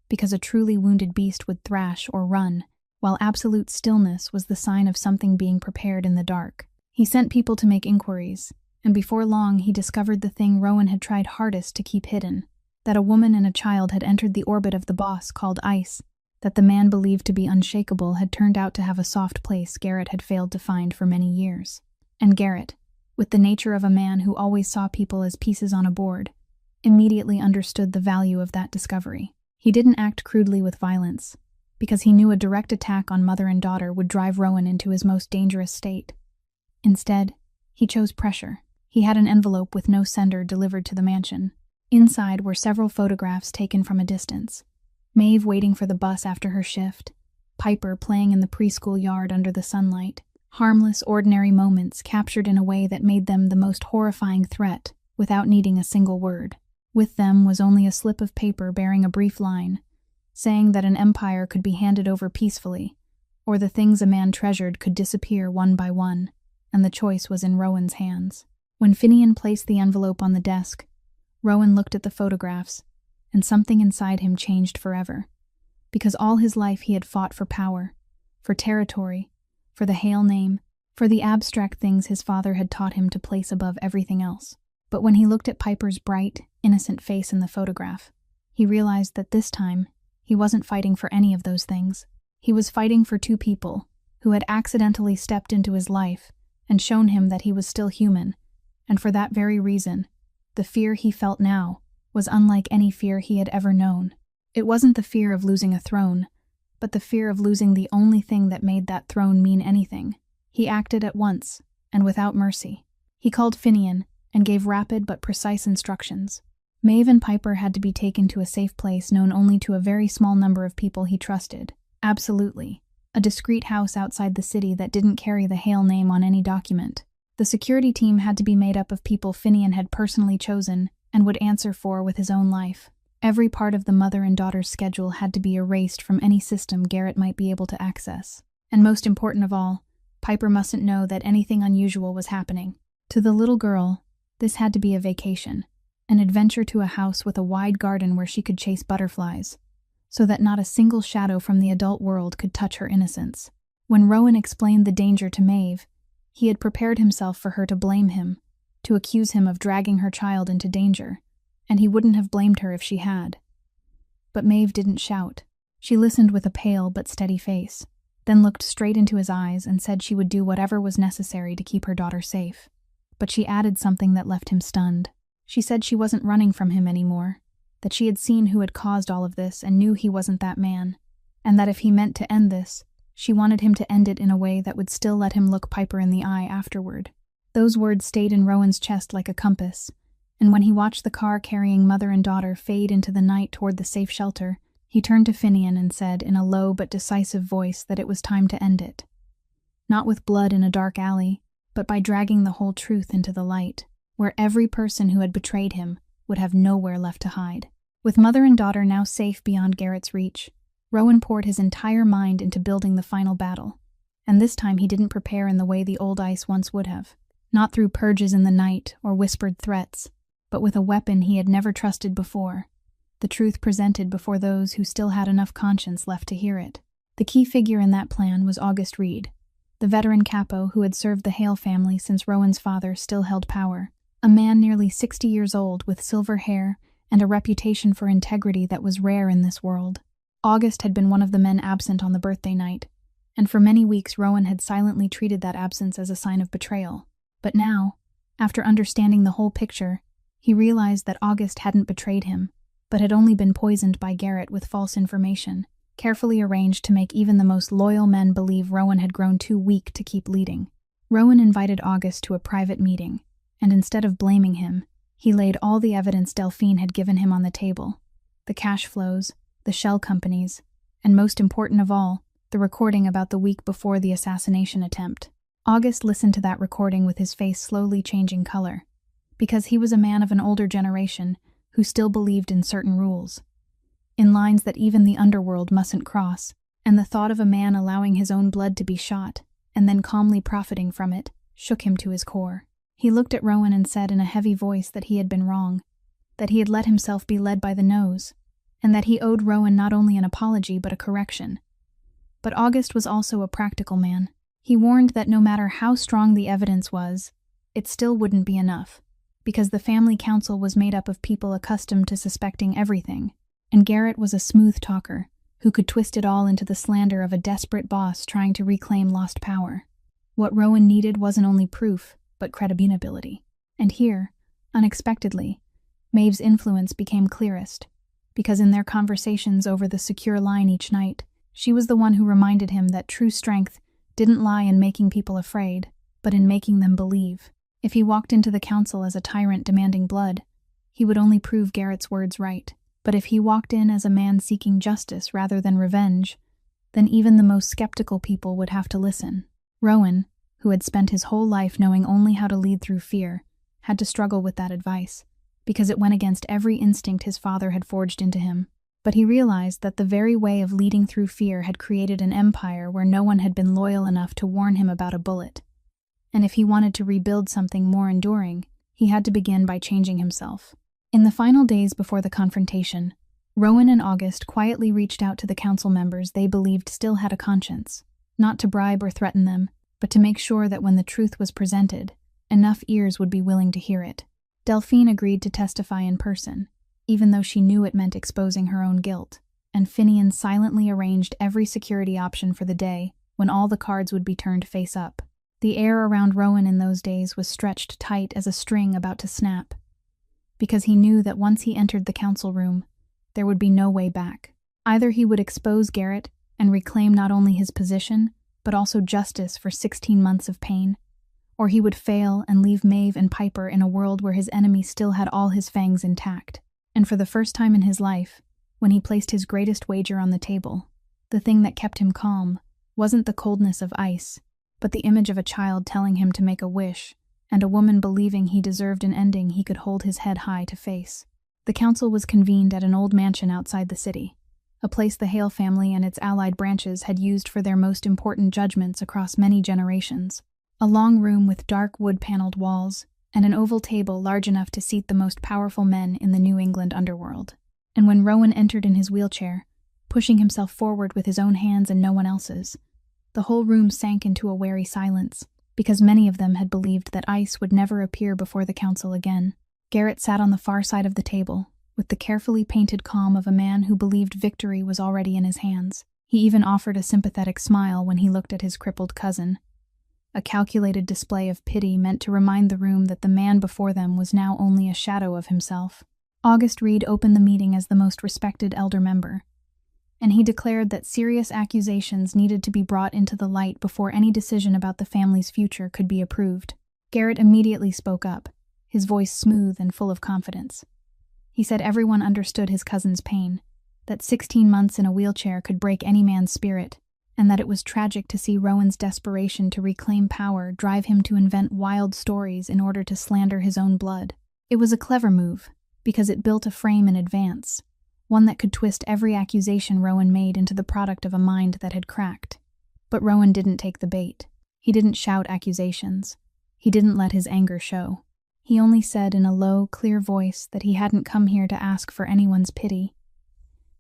because a truly wounded beast would thrash or run, while absolute stillness was the sign of something being prepared in the dark. He sent people to make inquiries, and before long he discovered the thing Rowan had tried hardest to keep hidden, that a woman and a child had entered the orbit of the boss called Ice, that the man believed to be unshakable had turned out to have a soft place Garrett had failed to find for many years. And Garrett, with the nature of a man who always saw people as pieces on a board, immediately understood the value of that discovery. He didn't act crudely with violence, because he knew a direct attack on mother and daughter would drive Rowan into his most dangerous state. Instead, he chose pressure. He had an envelope with no sender delivered to the mansion. Inside were several photographs taken from a distance. Maeve waiting for the bus after her shift, Piper playing in the preschool yard under the sunlight. Harmless, ordinary moments captured in a way that made them the most horrifying threat without needing a single word. With them was only a slip of paper bearing a brief line, saying that an empire could be handed over peacefully, or the things a man treasured could disappear one by one, and the choice was in Rowan's hands. When Finian placed the envelope on the desk, Rowan looked at the photographs, and something inside him changed forever. Because all his life he had fought for power, for territory, for the Hale name, for the abstract things his father had taught him to place above everything else. But when he looked at Piper's bright, innocent face in the photograph, he realized that this time he wasn't fighting for any of those things. He was fighting for two people who had accidentally stepped into his life and shown him that he was still human, and for that very reason, the fear he felt now was unlike any fear he had ever known. It wasn't the fear of losing a throne, but the fear of losing the only thing that made that throne mean anything. He acted at once, and without mercy. He called Finian and gave rapid but precise instructions. Maeve and Piper had to be taken to a safe place known only to a very small number of people he trusted. Absolutely. A discreet house outside the city that didn't carry the Hale name on any document. The security team had to be made up of people Finian had personally chosen and would answer for with his own life. Every part of the mother and daughter's schedule had to be erased from any system Garrett might be able to access. And most important of all, Piper mustn't know that anything unusual was happening. To the little girl, this had to be a vacation, an adventure to a house with a wide garden where she could chase butterflies, so that not a single shadow from the adult world could touch her innocence. When Rowan explained the danger to Maeve, he had prepared himself for her to blame him, to accuse him of dragging her child into danger, and he wouldn't have blamed her if she had. But Maeve didn't shout. She listened with a pale but steady face, then looked straight into his eyes and said she would do whatever was necessary to keep her daughter safe. But she added something that left him stunned. She said she wasn't running from him anymore, that she had seen who had caused all of this and knew he wasn't that man, and that if he meant to end this, she wanted him to end it in a way that would still let him look Piper in the eye afterward. Those words stayed in Rowan's chest like a compass, and when he watched the car carrying mother and daughter fade into the night toward the safe shelter, he turned to Finian and said in a low but decisive voice that it was time to end it. Not with blood in a dark alley, but by dragging the whole truth into the light, where every person who had betrayed him would have nowhere left to hide. With mother and daughter now safe beyond Garrett's reach, Rowan poured his entire mind into building the final battle, and this time he didn't prepare in the way the old Ice once would have, not through purges in the night or whispered threats, but with a weapon he had never trusted before, the truth presented before those who still had enough conscience left to hear it. The key figure in that plan was August Reed, the veteran capo who had served the Hale family since Rowan's father still held power, a man nearly 60 years old with silver hair and a reputation for integrity that was rare in this world. August had been one of the men absent on the birthday night, and for many weeks Rowan had silently treated that absence as a sign of betrayal. But now, after understanding the whole picture, he realized that August hadn't betrayed him, but had only been poisoned by Garrett with false information. carefully arranged to make even the most loyal men believe Rowan had grown too weak to keep leading. Rowan invited August to a private meeting, and instead of blaming him, he laid all the evidence Delphine had given him on the table: the cash flows, the shell companies, and most important of all, the recording about the week before the assassination attempt. August listened to that recording with his face slowly changing color, because he was a man of an older generation who still believed in certain rules, in lines that even the underworld mustn't cross, and the thought of a man allowing his own blood to be shot, and then calmly profiting from it, shook him to his core. He looked at Rowan and said in a heavy voice that he had been wrong, that he had let himself be led by the nose, and that he owed Rowan not only an apology but a correction. But August was also a practical man. He warned that no matter how strong the evidence was, it still wouldn't be enough, because the family council was made up of people accustomed to suspecting everything, and Garrett was a smooth talker who could twist it all into the slander of a desperate boss trying to reclaim lost power. What Rowan needed wasn't only proof, but credibility. And here, unexpectedly, Maeve's influence became clearest, because in their conversations over the secure line each night, she was the one who reminded him that true strength didn't lie in making people afraid, but in making them believe. If he walked into the council as a tyrant demanding blood, he would only prove Garrett's words right. But if he walked in as a man seeking justice rather than revenge, then even the most skeptical people would have to listen. Rowan, who had spent his whole life knowing only how to lead through fear, had to struggle with that advice, because it went against every instinct his father had forged into him. But he realized that the very way of leading through fear had created an empire where no one had been loyal enough to warn him about a bullet. And if he wanted to rebuild something more enduring, he had to begin by changing himself. In the final days before the confrontation, Rowan and August quietly reached out to the council members they believed still had a conscience, not to bribe or threaten them, but to make sure that when the truth was presented, enough ears would be willing to hear it. Delphine agreed to testify in person, even though she knew it meant exposing her own guilt, and Finian silently arranged every security option for the day when all the cards would be turned face up. The air around Rowan in those days was stretched tight as a string about to snap, because he knew that once he entered the council room, there would be no way back. Either he would expose Garrett and reclaim not only his position, but also justice for 16 months of pain, or he would fail and leave Maeve and Piper in a world where his enemy still had all his fangs intact. And for the first time in his life, when he placed his greatest wager on the table, the thing that kept him calm wasn't the coldness of ice, but the image of a child telling him to make a wish, and a woman believing he deserved an ending he could hold his head high to face. The council was convened at an old mansion outside the city, a place the Hale family and its allied branches had used for their most important judgments across many generations. A long room with dark wood-paneled walls, and an oval table large enough to seat the most powerful men in the New England underworld. And when Rowan entered in his wheelchair, pushing himself forward with his own hands and no one else's, the whole room sank into a wary silence, because many of them had believed that ice would never appear before the council again. Garrett sat on the far side of the table, with the carefully painted calm of a man who believed victory was already in his hands. He even offered a sympathetic smile when he looked at his crippled cousin, a calculated display of pity meant to remind the room that the man before them was now only a shadow of himself. August Reed opened the meeting as the most respected elder member, and he declared that serious accusations needed to be brought into the light before any decision about the family's future could be approved. Garrett immediately spoke up, his voice smooth and full of confidence. He said everyone understood his cousin's pain, that 16 months in a wheelchair could break any man's spirit, and that it was tragic to see Rowan's desperation to reclaim power drive him to invent wild stories in order to slander his own blood. It was a clever move, because it built a frame in advance, one that could twist every accusation Rowan made into the product of a mind that had cracked. But Rowan didn't take the bait. He didn't shout accusations. He didn't let his anger show. He only said in a low, clear voice that he hadn't come here to ask for anyone's pity.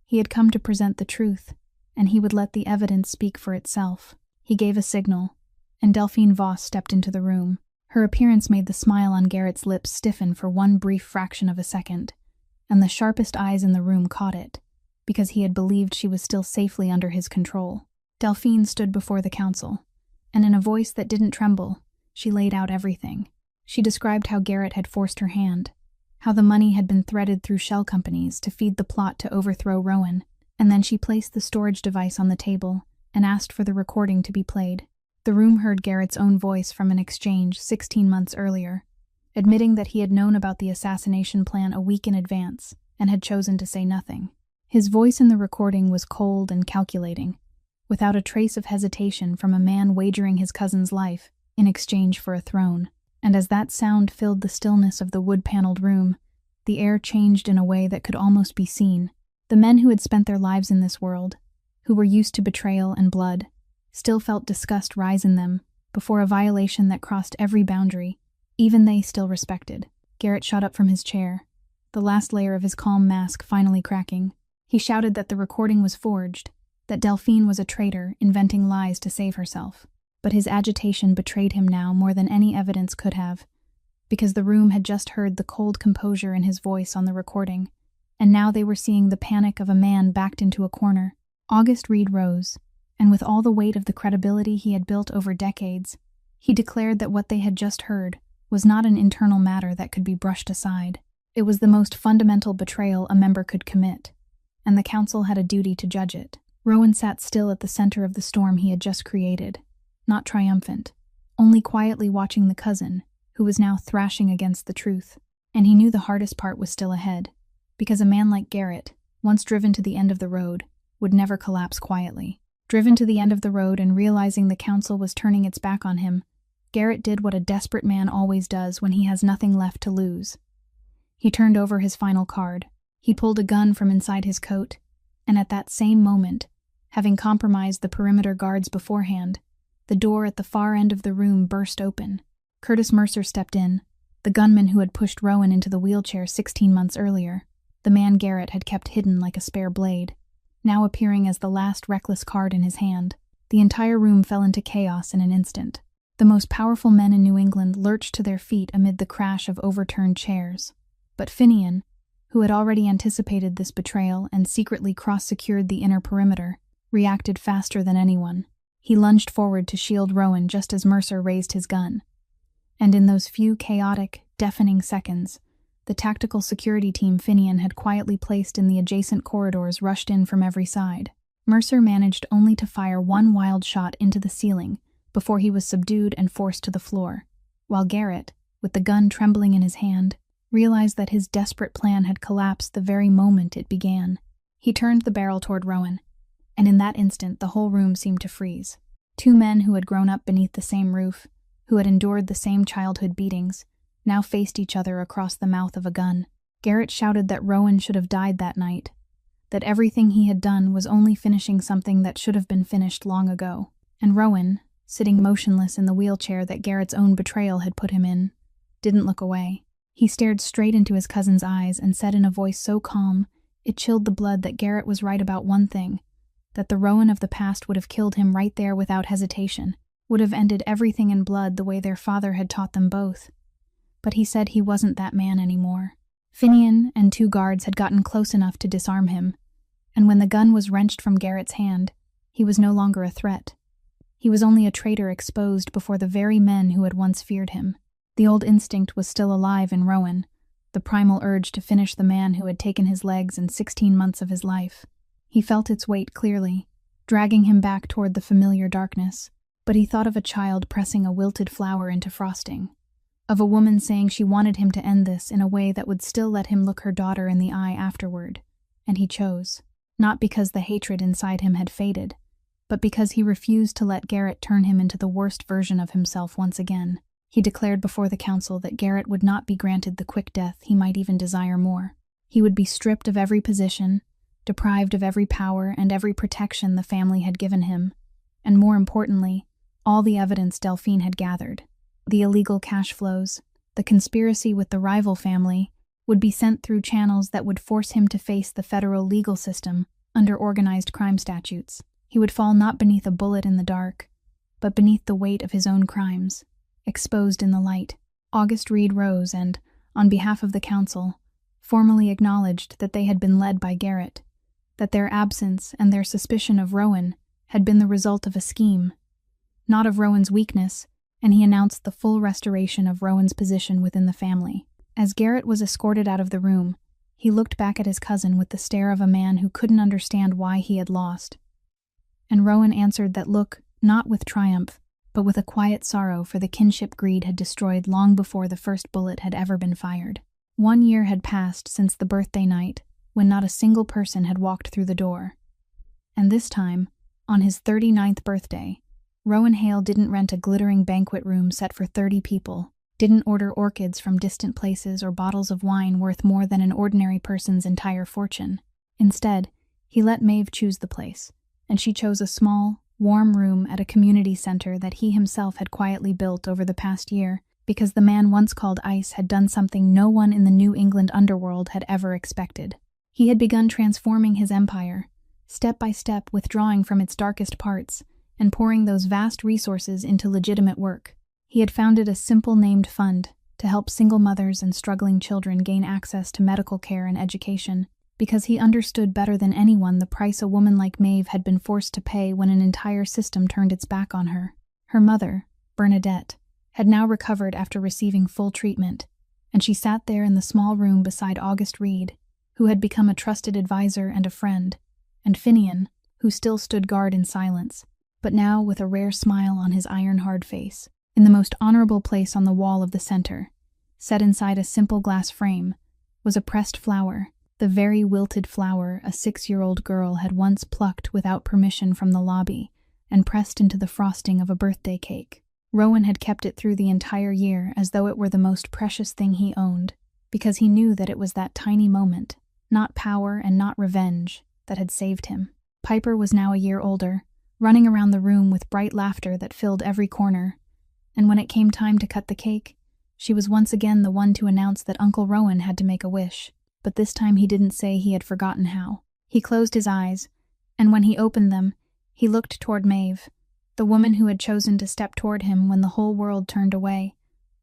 He had come to present the truth, and he would let the evidence speak for itself. He gave a signal, and Delphine Voss stepped into the room. Her appearance made the smile on Garrett's lips stiffen for one brief fraction of a second, and the sharpest eyes in the room caught it, because he had believed she was still safely under his control. Delphine stood before the council, and in a voice that didn't tremble, she laid out everything. She described how Garrett had forced her hand, how the money had been threaded through shell companies to feed the plot to overthrow Rowan, and then she placed the storage device on the table and asked for the recording to be played. The room heard Garrett's own voice from an exchange 16 months earlier, admitting that he had known about the assassination plan a week in advance and had chosen to say nothing. His voice in the recording was cold and calculating, without a trace of hesitation from a man wagering his cousin's life in exchange for a throne. And as that sound filled the stillness of the wood-paneled room, the air changed in a way that could almost be seen. The men who had spent their lives in this world, who were used to betrayal and blood, still felt disgust rise in them before a violation that crossed every boundary, even they still respected. Garrett shot up from his chair, the last layer of his calm mask finally cracking. He shouted that the recording was forged, that Delphine was a traitor inventing lies to save herself. But his agitation betrayed him now more than any evidence could have, because the room had just heard the cold composure in his voice on the recording, and now they were seeing the panic of a man backed into a corner. August Reed rose, and with all the weight of the credibility he had built over decades, he declared that what they had just heard was not an internal matter that could be brushed aside. It was the most fundamental betrayal a member could commit, and the council had a duty to judge it. Rowan sat still at the center of the storm he had just created, not triumphant, only quietly watching the cousin, who was now thrashing against the truth. And he knew the hardest part was still ahead, because a man like Garrett, once driven to the end of the road, would never collapse quietly. Driven to the end of the road and realizing the council was turning its back on him, Garrett did what a desperate man always does when he has nothing left to lose. He turned over his final card. He pulled a gun from inside his coat, and at that same moment, having compromised the perimeter guards beforehand, the door at the far end of the room burst open. Curtis Mercer stepped in, the gunman who had pushed Rowan into the wheelchair 16 months earlier, the man Garrett had kept hidden like a spare blade, now appearing as the last reckless card in his hand. The entire room fell into chaos in an instant. The most powerful men in New England lurched to their feet amid the crash of overturned chairs. But Finian, who had already anticipated this betrayal and secretly cross-secured the inner perimeter, reacted faster than anyone. He lunged forward to shield Rowan just as Mercer raised his gun. And in those few chaotic, deafening seconds, the tactical security team Finian had quietly placed in the adjacent corridors rushed in from every side. Mercer managed only to fire one wild shot into the ceiling before he was subdued and forced to the floor, while Garrett, with the gun trembling in his hand, realized that his desperate plan had collapsed the very moment it began. He turned the barrel toward Rowan, and in that instant the whole room seemed to freeze. Two men who had grown up beneath the same roof, who had endured the same childhood beatings, now faced each other across the mouth of a gun. Garrett shouted that Rowan should have died that night, that everything he had done was only finishing something that should have been finished long ago. And Rowan, sitting motionless in the wheelchair that Garrett's own betrayal had put him in, didn't look away. He stared straight into his cousin's eyes and said in a voice so calm it chilled the blood that Garrett was right about one thing, that the Rowan of the past would have killed him right there without hesitation, would have ended everything in blood the way their father had taught them both. But he said he wasn't that man anymore. Finian and two guards had gotten close enough to disarm him, and when the gun was wrenched from Garrett's hand, he was no longer a threat. He was only a traitor exposed before the very men who had once feared him. The old instinct was still alive in Rowan, the primal urge to finish the man who had taken his legs in 16 months of his life. He felt its weight clearly, dragging him back toward the familiar darkness, but he thought of a child pressing a wilted flower into frosting, of a woman saying she wanted him to end this in a way that would still let him look her daughter in the eye afterward, and he chose, not because the hatred inside him had faded, but because he refused to let Garrett turn him into the worst version of himself once again. He declared before the council that Garrett would not be granted the quick death he might even desire more. He would be stripped of every position, deprived of every power and every protection the family had given him, and more importantly, all the evidence Delphine had gathered. The illegal cash flows, the conspiracy with the rival family, would be sent through channels that would force him to face the federal legal system under organized crime statutes. He would fall not beneath a bullet in the dark, but beneath the weight of his own crimes, exposed in the light. August Reed rose and, on behalf of the council, formally acknowledged that they had been led by Garrett, that their absence and their suspicion of Rowan had been the result of a scheme, not of Rowan's weakness, and he announced the full restoration of Rowan's position within the family. As Garrett was escorted out of the room, He looked back at his cousin with the stare of a man who couldn't understand why he had lost. And Rowan answered that look not with triumph, but with a quiet sorrow, for the kinship greed had destroyed long before the first bullet had ever been fired. 1 year had passed since the birthday night, when not a single person had walked through the door. And this time, on his 39th birthday, Rowan Hale didn't rent a glittering banquet room set for 30 people, didn't order orchids from distant places or bottles of wine worth more than an ordinary person's entire fortune. Instead, he let Maeve choose the place, and she chose a small, warm room at a community center that he himself had quietly built over the past year, because the man once called Ice had done something no one in the New England underworld had ever expected. He had begun transforming his empire, step by step withdrawing from its darkest parts and pouring those vast resources into legitimate work. He had founded a simple named fund to help single mothers and struggling children gain access to medical care and education, because he understood better than anyone the price a woman like Maeve had been forced to pay when an entire system turned its back on her. Her mother, Bernadette, had now recovered after receiving full treatment, and she sat there in the small room beside August Reed, who had become a trusted advisor and a friend, and Finian, who still stood guard in silence, but now with a rare smile on his iron-hard face. In the most honorable place on the wall of the center, set inside a simple glass frame, was a pressed flower, the very wilted flower a 6-year-old girl had once plucked without permission from the lobby and pressed into the frosting of a birthday cake. Rowan had kept it through the entire year as though it were the most precious thing he owned, because he knew that it was that tiny moment, not power and not revenge, that had saved him. Piper was now a year older, running around the room with bright laughter that filled every corner, and when it came time to cut the cake, she was once again the one to announce that Uncle Rowan had to make a wish, but this time he didn't say he had forgotten how. He closed his eyes, and when he opened them, he looked toward Maeve, the woman who had chosen to step toward him when the whole world turned away,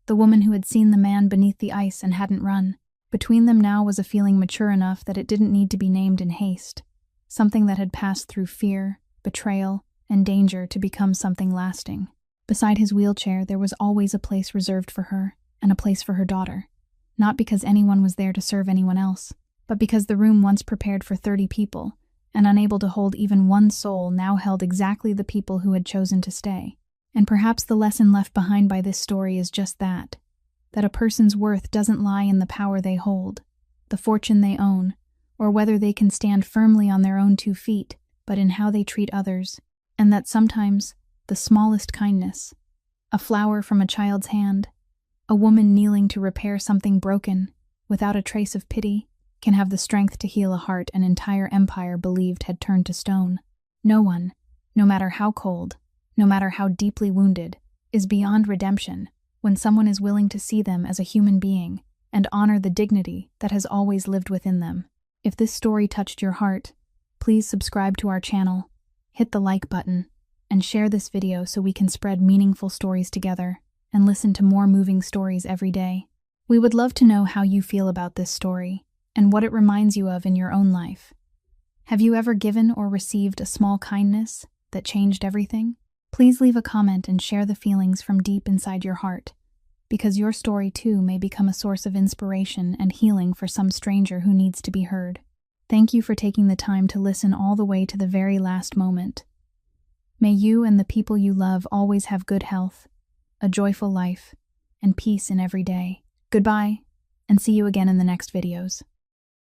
the woman who had seen the man beneath the ice and hadn't run. Between them now was a feeling mature enough that it didn't need to be named in haste, something that had passed through fear, betrayal, and danger to become something lasting. Beside his wheelchair, there was always a place reserved for her, and a place for her daughter. Not because anyone was there to serve anyone else, but because the room once prepared for 30 people, and unable to hold even one soul, now held exactly the people who had chosen to stay. And perhaps the lesson left behind by this story is just that a person's worth doesn't lie in the power they hold, the fortune they own, or whether they can stand firmly on their own 2 feet, but in how they treat others, and that sometimes the smallest kindness, a flower from a child's hand, a woman kneeling to repair something broken, without a trace of pity, can have the strength to heal a heart an entire empire believed had turned to stone. No one, no matter how cold, no matter how deeply wounded, is beyond redemption when someone is willing to see them as a human being and honor the dignity that has always lived within them. If this story touched your heart, please subscribe to our channel, hit the like button, and share this video so we can spread meaningful stories together and listen to more moving stories every day. We would love to know how you feel about this story and what it reminds you of in your own life. Have you ever given or received a small kindness that changed everything? Please leave a comment and share the feelings from deep inside your heart, because your story too may become a source of inspiration and healing for some stranger who needs to be heard. Thank you for taking the time to listen all the way to the very last moment. May you and the people you love always have good health, a joyful life, and peace in every day. Goodbye, and see you again in the next videos.